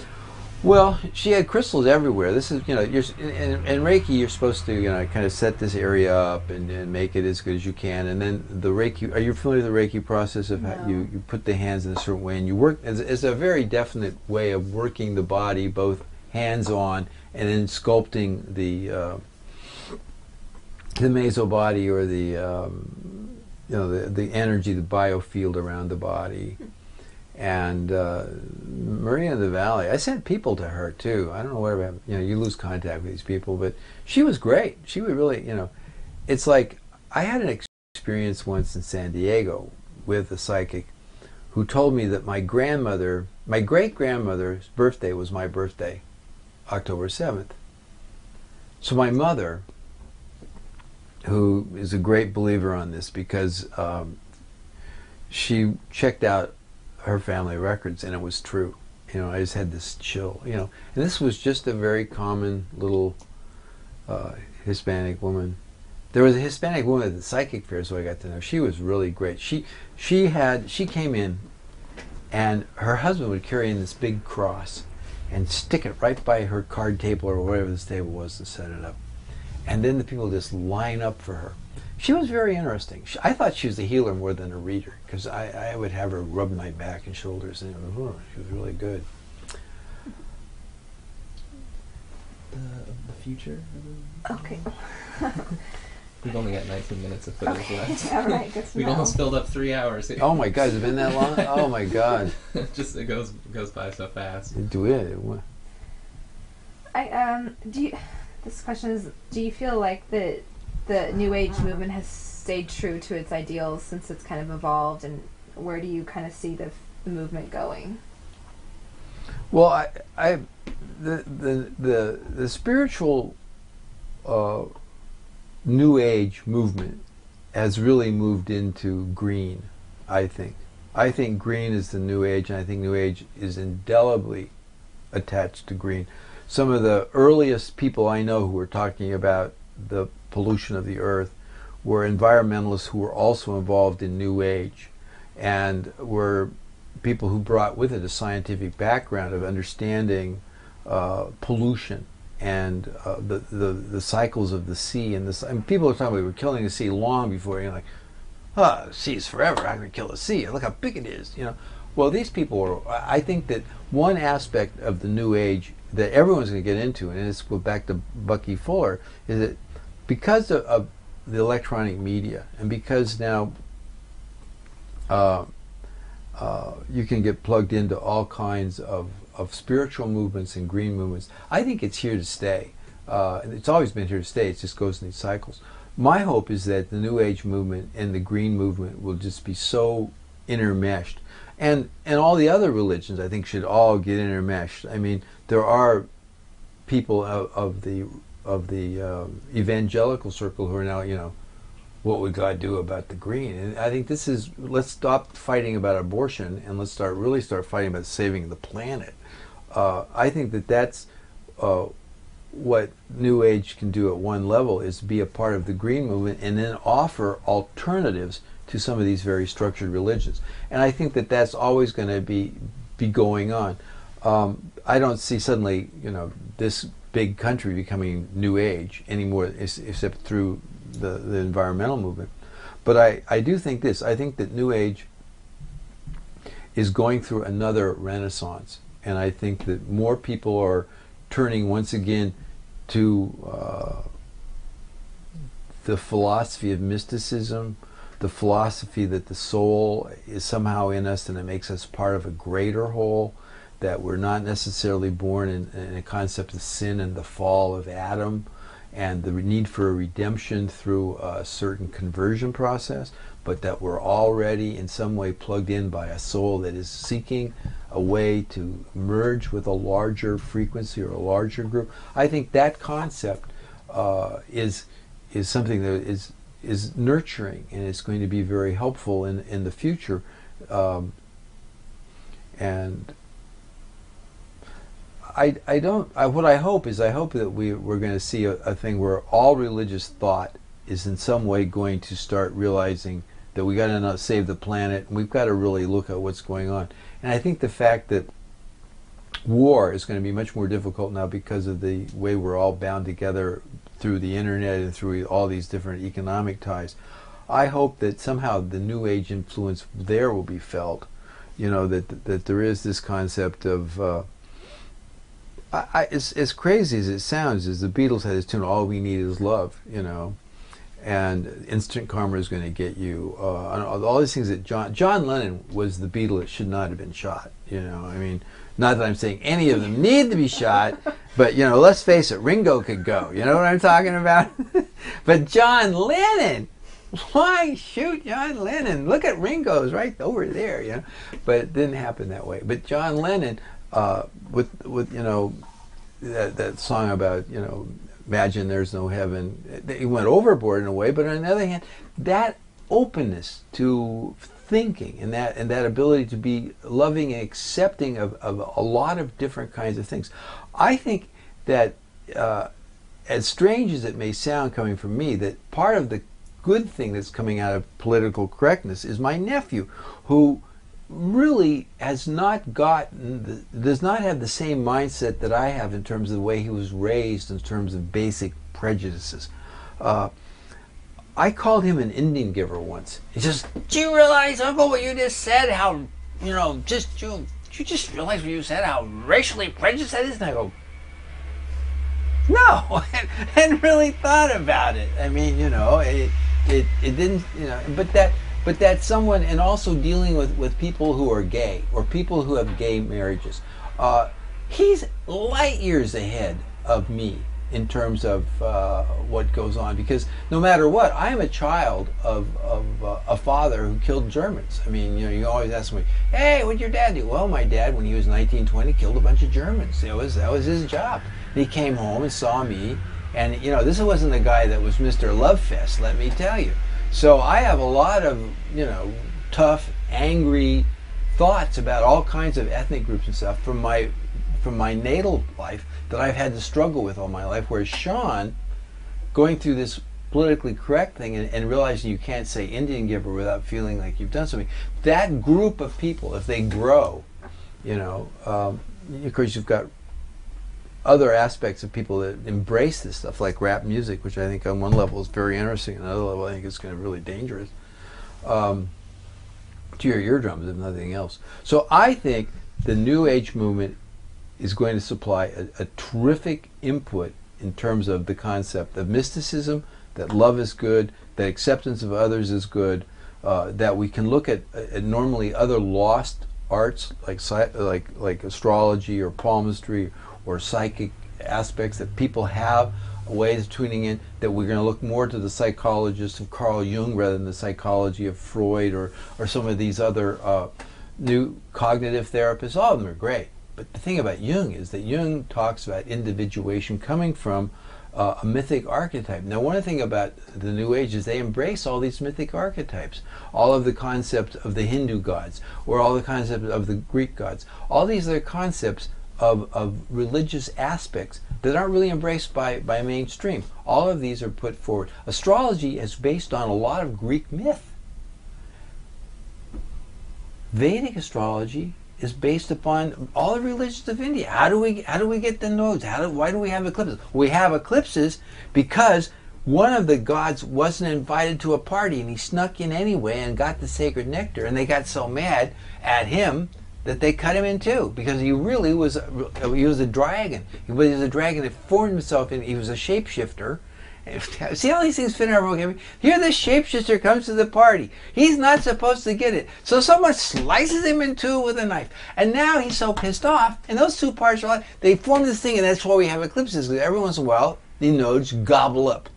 Speaker 1: Well, she had crystals everywhere. This is, in Reiki, you're supposed to, kind of set this area up and make it as good as you can. And then the Reiki, are you familiar with the Reiki process of how
Speaker 2: No.
Speaker 1: you put the hands in a certain way and you work? It's a very definite way of working the body, both hands-on and then sculpting the meso body or the energy, the biofield around the body. And Maria in the Valley, I sent people to her too. I don't know where happened. You lose contact with these people, but she was great. She would really, it's like I had an experience once in San Diego with a psychic who told me that my great-grandmother's birthday was my birthday, October 7th. So my mother, who is a great believer on this because she checked out her family records and it was true. I just had this chill, and this was just a very common little Hispanic woman. There was a Hispanic woman at the psychic fair, so I got to know. She was really great. She came in and her husband would carry in this big cross and stick it right by her card table or whatever this table was to set it up. And then the people just line up for her. She was very interesting. I thought she was a healer more than a reader because I would have her rub my back and shoulders and she was really good.
Speaker 3: The future?
Speaker 2: Okay.
Speaker 3: We've only got 19 minutes of footage left.
Speaker 2: All right, good to
Speaker 3: We've
Speaker 2: know.
Speaker 3: almost filled up 3 hours.
Speaker 1: Oh my God, has it been that long? Oh my God.
Speaker 3: It goes by so fast.
Speaker 1: Do it.
Speaker 2: This question is: do you feel like the New Age movement has stayed true to its ideals since it's kind of evolved, and where do you kind of see the movement going?
Speaker 1: Well, the spiritual New Age movement has really moved into green. I think green is the New Age, and I think New Age is indelibly attached to green. Some of the earliest people I know who were talking about the pollution of the earth were environmentalists who were also involved in New Age and were people who brought with it a scientific background of understanding pollution and the cycles of the sea. And people are talking about we were killing the sea long before, the sea's forever, I'm going to kill the sea, look how big it is, Well, these people were, I think that one aspect of the New Age that everyone's going to get into, and this goes back to Bucky Fuller, is that because of the electronic media, and because now you can get plugged into all kinds of spiritual movements and green movements, I think it's here to stay. It's always been here to stay, it just goes in these cycles. My hope is that the New Age movement and the green movement will just be so intermeshed. And all the other religions, I think, should all get intermeshed. I mean, there are people of the evangelical circle who are now, what would God do about the green? And I think this is, let's stop fighting about abortion and let's really start fighting about saving the planet. I think that's what New Age can do at one level, is be a part of the green movement and then offer alternatives to some of these very structured religions. And I think that's always going to be going on. I don't see suddenly, this big country becoming New Age anymore, except through the environmental movement. But I do think this. I think that New Age is going through another renaissance. And I think that more people are turning once again to the philosophy of mysticism, the philosophy that the soul is somehow in us and it makes us part of a greater whole, that we're not necessarily born in a concept of sin and the fall of Adam and the need for a redemption through a certain conversion process, but that we're already in some way plugged in by a soul that is seeking a way to merge with a larger frequency or a larger group. I think that concept is something that is nurturing and it's going to be very helpful in the future. And what I hope that we're going to see a thing where all religious thought is in some way going to start realizing that we got to save the planet and we've got to really look at what's going on. And I think the fact that war is going to be much more difficult now because of the way we're all bound together through the internet and through all these different economic ties. I hope that somehow the New Age influence there will be felt. That there is this concept of as crazy as it sounds, is the Beatles had this tune, "All we need is love," and instant karma is going to get you. All these things that John Lennon was the Beatle that should not have been shot. I mean, not that I'm saying any of them need to be shot, but let's face it, Ringo could go. You know what I'm talking about? But John Lennon, why shoot John Lennon? Look at Ringo's right over there. But it didn't happen that way. But John Lennon, with that song about imagine there's no heaven, he went overboard in a way. But on the other hand, that openness to thinking and that ability to be loving and accepting of a lot of different kinds of things, I think that as strange as it may sound coming from me, that part of the good thing that's coming out of political correctness is my nephew, who really does not have the same mindset that I have in terms of the way he was raised in terms of basic prejudices. I called him an Indian giver once. He says, "Do you realize, Uncle, what you just said? How you just realize what you said? How racially prejudiced that is?" And I go, "No, I hadn't really thought about it. I mean, it didn't, but that someone, and also dealing with people who are gay or people who have gay marriages, he's light years ahead of me in terms of what goes on, because no matter what, I am a child of a father who killed Germans. I mean, you always ask me, "Hey, what'd your dad do?" Well, my dad, when he was 19, 20, killed a bunch of Germans. That was his job. And he came home and saw me, and this wasn't a guy that was Mr. Lovefest, let me tell you. So I have a lot of tough, angry thoughts about all kinds of ethnic groups and stuff from my natal life that I've had to struggle with all my life. Whereas Sean, going through this politically correct thing and realizing you can't say Indian giver without feeling like you've done something, that group of people, if they grow, of course you've got other aspects of people that embrace this stuff, like rap music, which I think on one level is very interesting, on another level I think it's kind of really dangerous to your eardrums, if nothing else. So I think the New Age movement is going to supply a terrific input in terms of the concept of mysticism, that love is good, that acceptance of others is good, that we can look at normally other lost arts like astrology or palmistry or psychic aspects that people have, ways of tuning in, that we're going to look more to the psychologists of Carl Jung rather than the psychology of Freud or some of these other new cognitive therapists. All of them are great. But the thing about Jung is that Jung talks about individuation coming from a mythic archetype. Now, one thing about the New Age is they embrace all these mythic archetypes, all of the concepts of the Hindu gods, or all the concepts of the Greek gods. All these other concepts of religious aspects that aren't really embraced by mainstream. All of these are put forward. Astrology is based on a lot of Greek myth. Vedic astrology is based upon all the religions of India. How do we get the nodes? Why do we have eclipses? We have eclipses because one of the gods wasn't invited to a party and he snuck in anyway and got the sacred nectar, and they got so mad at him that they cut him in two, because he really was a dragon. He was a dragon that formed himself in. He was a shapeshifter. See how these things fit in our vocabulary? Here the shapeshifter comes to the party. He's not supposed to get it. So someone slices him in two with a knife. And now he's so pissed off, and those two parts are they form this thing, and that's why we have eclipses, because every once in a while the nodes gobble up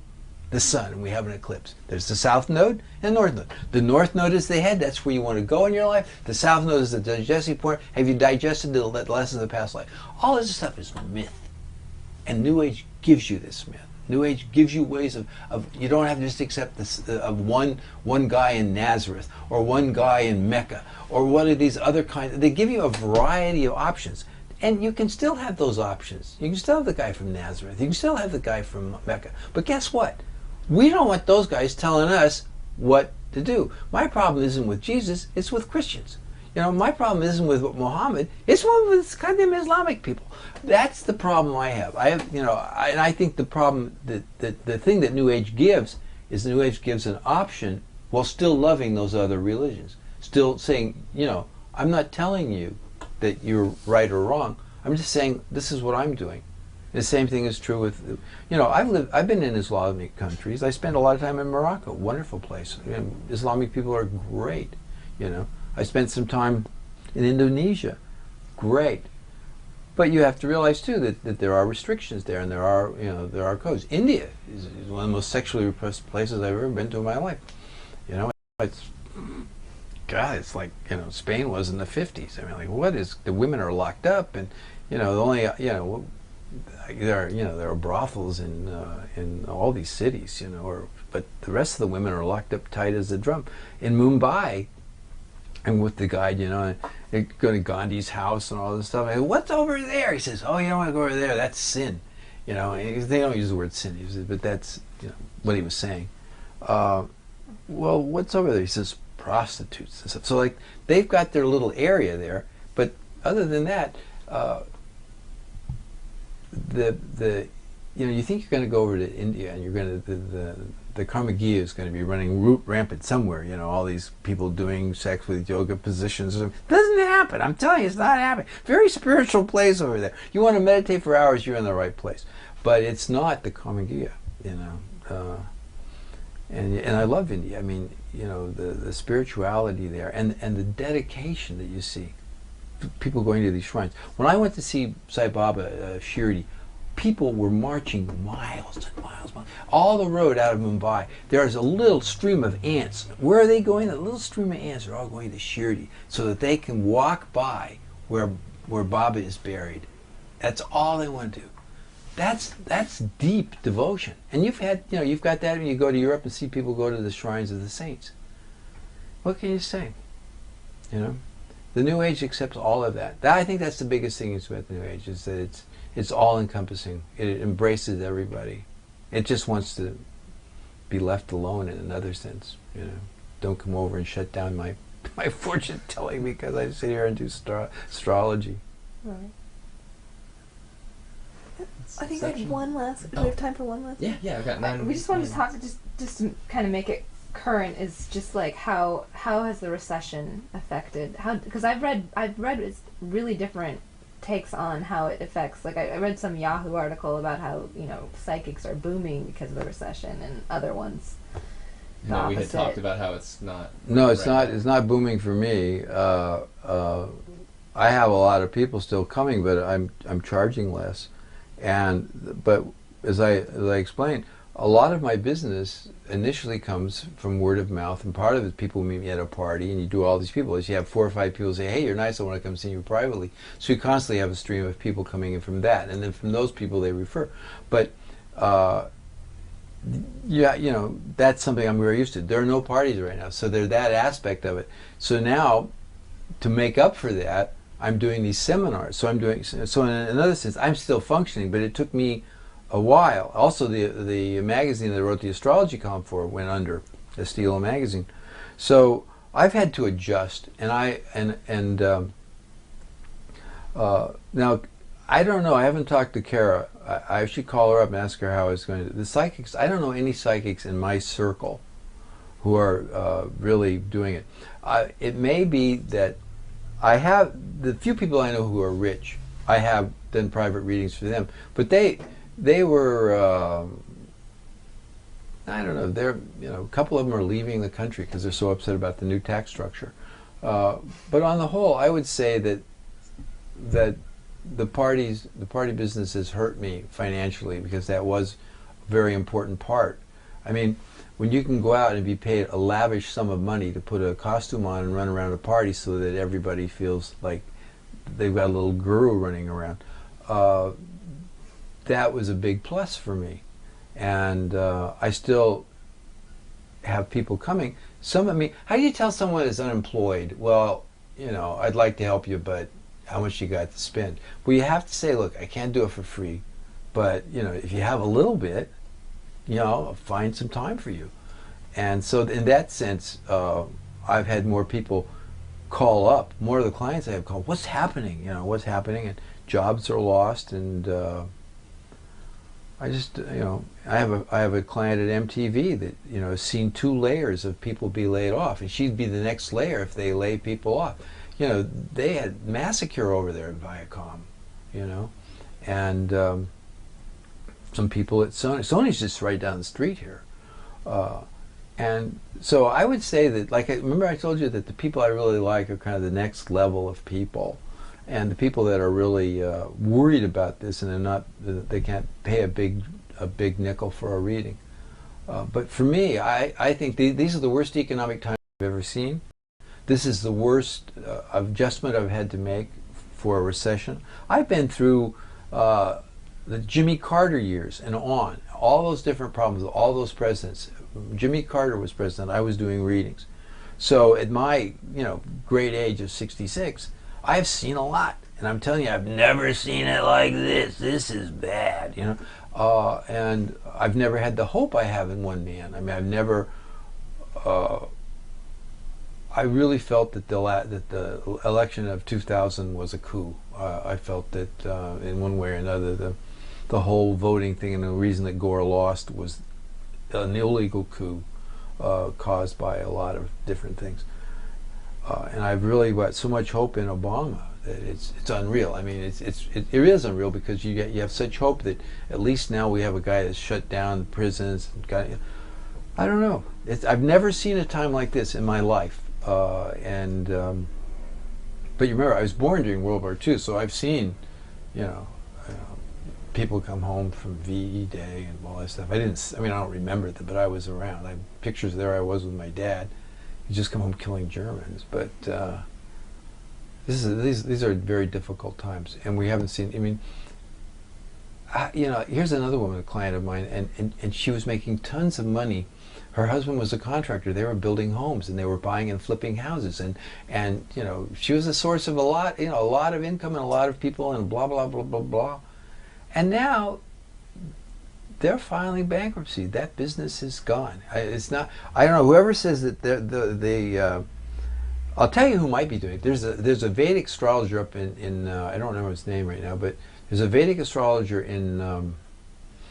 Speaker 1: the sun and we have an eclipse. There's the south node and the north node. The north node is the head. That's where you want to go in your life. The south node is the digestive point. Have you digested the lessons of the past life? All this stuff is myth. And New Age gives you this myth. New Age gives you ways of you don't have to just accept this of one guy in Nazareth or one guy in Mecca or one of these other kinds. They give you a variety of options. And you can still have those options. You can still have the guy from Nazareth. You can still have the guy from Mecca. But guess what? We don't want those guys telling us what to do. My problem isn't with Jesus, it's with Christians. You know, my problem isn't with Muhammad. It's one with goddamn Islamic people. That's the problem I have. And I think the problem, the thing that New Age gives is the New Age gives an option while still loving those other religions. Still saying, you know, I'm not telling you that you're right or wrong. I'm just saying this is what I'm doing. The same thing is true with, you know, I've been in Islamic countries. I spent a lot of time in Morocco, wonderful place. You know, Islamic people are great, you know. I spent some time in Indonesia, great. But you have to realize too that there are restrictions there, and there are codes. India is one of the most sexually repressed places I've ever been to in my life. You know, it's like, you know, Spain was in the 50s. I mean, like, what is, the women are locked up, and you know, the only, you know, there are brothels in all these cities, you know, but the rest of the women are locked up tight as a drum. In Mumbai, I'm with the guide, you know, and go to Gandhi's house and all this stuff. I go, what's over there? He says, oh, you don't want to go over there. That's sin. You know, they don't use the word sin, but that's, you know, what he was saying. Well, what's over there? He says, prostitutes and stuff. So, like, they've got their little area there, but other than that, you know, you think you're going to go over to India and you're going to, the Karmagya is going to be running rampant somewhere, you know, all these people doing sex with yoga positions. It doesn't happen. I'm telling you, it's not happening. Very spiritual place over there. You want to meditate for hours, you're in the right place. But it's not the Karmagya, you know. And I love India. I mean, you know, the spirituality there and the dedication that you see. People going to these shrines. When I went to see Sai Baba Shirdi, people were marching miles and miles, all the road out of Mumbai. There's a little stream of ants. Where are they going? A little stream of ants are all going to Shirdi so that they can walk by where Baba is buried. That's all they want to do. That's deep devotion. And you've got that when you go to Europe and see people go to the shrines of the saints. What can you say? You know? The New Age accepts all of that. I think that's the biggest thing about the New Age, is that it's all-encompassing. It embraces everybody. It just wants to be left alone in another sense. You know, don't come over and shut down my fortune telling because I sit here and do astrology.
Speaker 2: Right. I think I have one last. Do we have time for one last?
Speaker 3: Yeah, I've got 9.
Speaker 2: We just wanted to talk, just to kind of make it current, is just like how has the recession affected, because I've read it's really different takes on how it affects, like I read some Yahoo article about how, you know, psychics are booming because of the recession, and other ones
Speaker 3: no, we had talked about how it's not.
Speaker 1: No, it's not booming for me. I have a lot of people still coming, but I'm charging less, but as I explained, a lot of my business initially comes from word of mouth, and part of it, people meet me at a party, and you do all these people. As you have 4 or 5 people say, hey, you're nice, I want to come see you privately. So you constantly have a stream of people coming in from that, and then from those people they refer. But yeah, you know, that's something I'm very used to. There are no parties right now, so there's that aspect of it. So now, to make up for that, I'm doing these seminars. So in another sense, I'm still functioning, but it took me a while. Also, the magazine that I wrote the astrology column for went under, Estilo magazine. So I've had to adjust, and now I don't know. I haven't talked to Kara. I should call her up and ask her how it's going to. The psychics. I don't know any psychics in my circle who are really doing it. It may be that I have the few people I know who are rich. I have done private readings for them, but they were, I don't know, a couple of them are leaving the country because they're so upset about the new tax structure. But on the whole, I would say that the party business has hurt me financially, because that was a very important part. I mean, when you can go out and be paid a lavish sum of money to put a costume on and run around a party so that everybody feels like they've got a little guru running around, that was a big plus for me. And I still have people coming. How do you tell someone is unemployed? Well, you know, I'd like to help you, but how much you got to spend? Well, you have to say, look, I can't do it for free, but, you know, if you have a little bit, you know, I'll find some time for you. And so in that sense, I've had more people call up, more of the clients I have call, what's happening? You know, what's happening? And jobs are lost, and I just, you know, I have a client at MTV that, you know, has seen 2 layers of people be laid off, and she'd be the next layer if they lay people off. You know, they had massacre over there at Viacom, you know, and some people at Sony. Sony's just right down the street here. And so I would say that, like, remember I told you that the people I really like are kind of the next level of people, and the people that are really worried about this and they're not, they can't pay a big nickel for a reading. But for me, I think these are the worst economic times I've ever seen. This is the worst adjustment I've had to make for a recession. I've been through the Jimmy Carter years and on, all those different problems, all those presidents. Jimmy Carter was president, I was doing readings. So at my, you know, great age of 66, I've seen a lot. And I'm telling you, I've never seen it like this. This is bad, you know. And I've never had the hope I have in one man. I mean, I've never, I really felt that the election of 2000 was a coup. I felt that in one way or another, the whole voting thing and the reason that Gore lost was an illegal coup caused by a lot of different things. And I've really got so much hope in Obama that it's unreal. I mean, it is unreal because you have such hope that at least now we have a guy that's shut down the prisons. And got, I don't know. I've never seen a time like this in my life. But you remember, I was born during World War II, so I've seen, you know, people come home from VE Day and all that stuff. I don't remember it, but I was around. I have pictures there. I was with my dad. He just come home killing Germans. But these are very difficult times, and we haven't seen. I mean, you know, here's another woman, a client of mine, and she was making tons of money. Her husband was a contractor. They were building homes and they were buying and flipping houses, and you know, she was a source of a lot of income and a lot of people and blah blah blah blah blah. And now they're filing bankruptcy. That business is gone. It's not. I don't know. Whoever says that I'll tell you who might be doing it. There's a Vedic astrologer up in I don't remember his name right now, but there's a Vedic astrologer in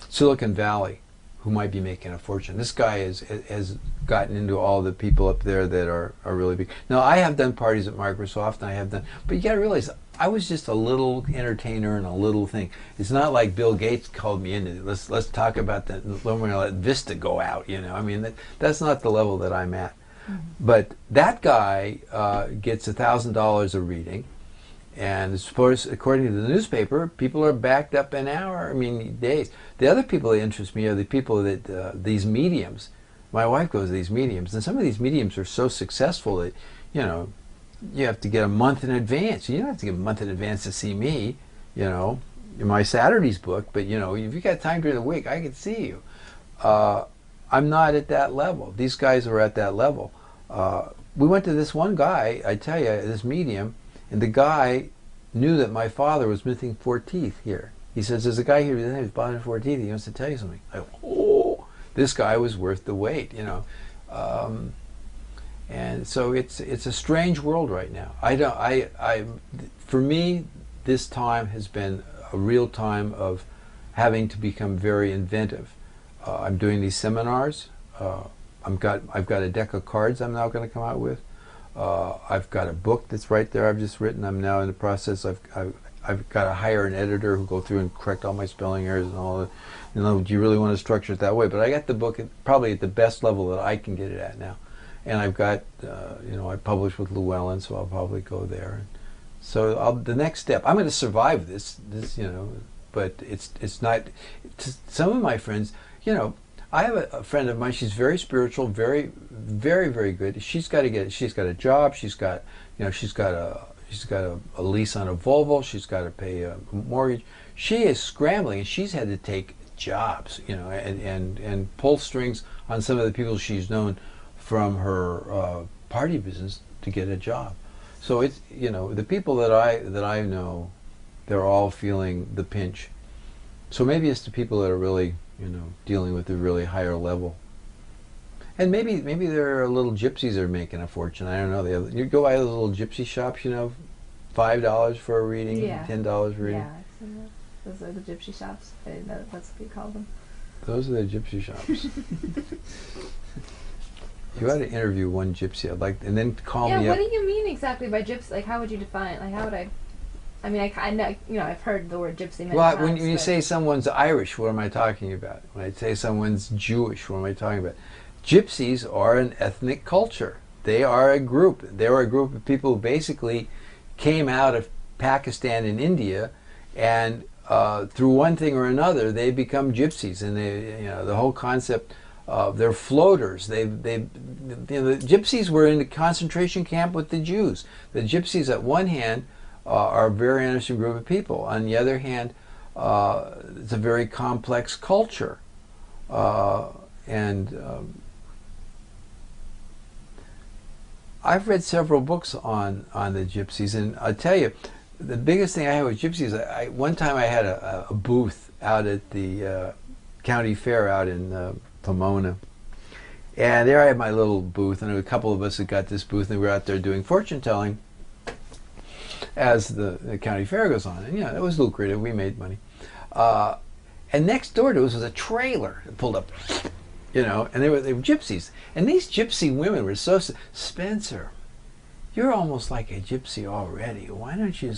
Speaker 1: Silicon Valley who might be making a fortune. This guy has gotten into all the people up there that are really big. Now, I have done parties at Microsoft, and I have done, but you got to realize, I was just a little entertainer and a little thing. It's not like Bill Gates called me into it. Let's talk about that. We're going to let Vista go out. You know, I mean, that's not the level that I'm at. Mm-hmm. But that guy gets $1,000 a reading, and according to the newspaper, people are backed up an hour. I mean, days. The other people that interest me are the people that these mediums. My wife goes to these mediums, and some of these mediums are so successful that, you know, you have to get a month in advance. You don't have to get a month in advance to see me, you know. My Saturday's booked, but, you know, if you got time during the week, I can see you. I'm not at that level. These guys are at that level. We went to this one guy, I tell you, this medium, and the guy knew that my father was missing 4 teeth here. He says, there's a guy here who's missing 4 teeth. He wants to tell you something. I go, oh, this guy was worth the wait, you know. And so it's a strange world right now. For me, this time has been a real time of having to become very inventive. I'm doing these seminars. I've got a deck of cards I'm now going to come out with. I've got a book that's right there I've just written. I'm now in the process. I've got to hire an editor who'll go through and correct all my spelling errors and all that. You know, do you really want to structure it that way? But I got the book probably at the best level that I can get it at now. And I've got, you know, I published with Llewellyn, so I'll probably go there. And so the next step, I'm going to survive this, you know, but it's not. Some of my friends, you know, I have a friend of mine. She's very spiritual, very, very, very good. She's got a job. She's got a lease on a Volvo. She's got to pay a mortgage. She is scrambling, and she's had to take jobs, you know, and pull strings on some of the people she's known from her party business to get a job. So it's, you know, the people that I know, they're all feeling the pinch. So maybe it's the people that are really, you know, dealing with the really higher level. And maybe there are little gypsies that are making a fortune. I don't know. You go by those little gypsy shops, $5 for a reading,
Speaker 2: Yeah.
Speaker 1: $10 a reading.
Speaker 2: Yeah, I've seen those. Those are the gypsy shops. I didn't know that's what you call them.
Speaker 1: Those are the gypsy shops. You ought to interview one gypsy. And then call me
Speaker 2: Yeah,
Speaker 1: up.
Speaker 2: what do you mean exactly by gypsy? Like, how would you define? Like, how would I? I mean, I know, I've heard the word gypsy many
Speaker 1: Well,
Speaker 2: times.
Speaker 1: when you
Speaker 2: but-
Speaker 1: say someone's Irish, what am I talking about? When I say someone's Jewish, what am I talking about? Gypsies are an ethnic culture. They are a group. They're a group of people who basically came out of Pakistan and India, and through one thing or another, they become gypsies. And the whole concept of they're floaters. The gypsies were in the concentration camp with the Jews. The gypsies, at one hand, are a very interesting group of people. On the other hand, it's a very complex culture. I've read several books on the gypsies, and I'll tell you, the biggest thing I had with gypsies, one time I had a booth out at the county fair out in Pomona. And there I had my little booth, and a couple of us had got this booth, and we were out there doing fortune telling as the county fair goes on. And it was lucrative. We made money. And next door to us was a trailer that pulled up, and they were gypsies. And these gypsy women were Spencer, you're almost like a gypsy already. Why don't you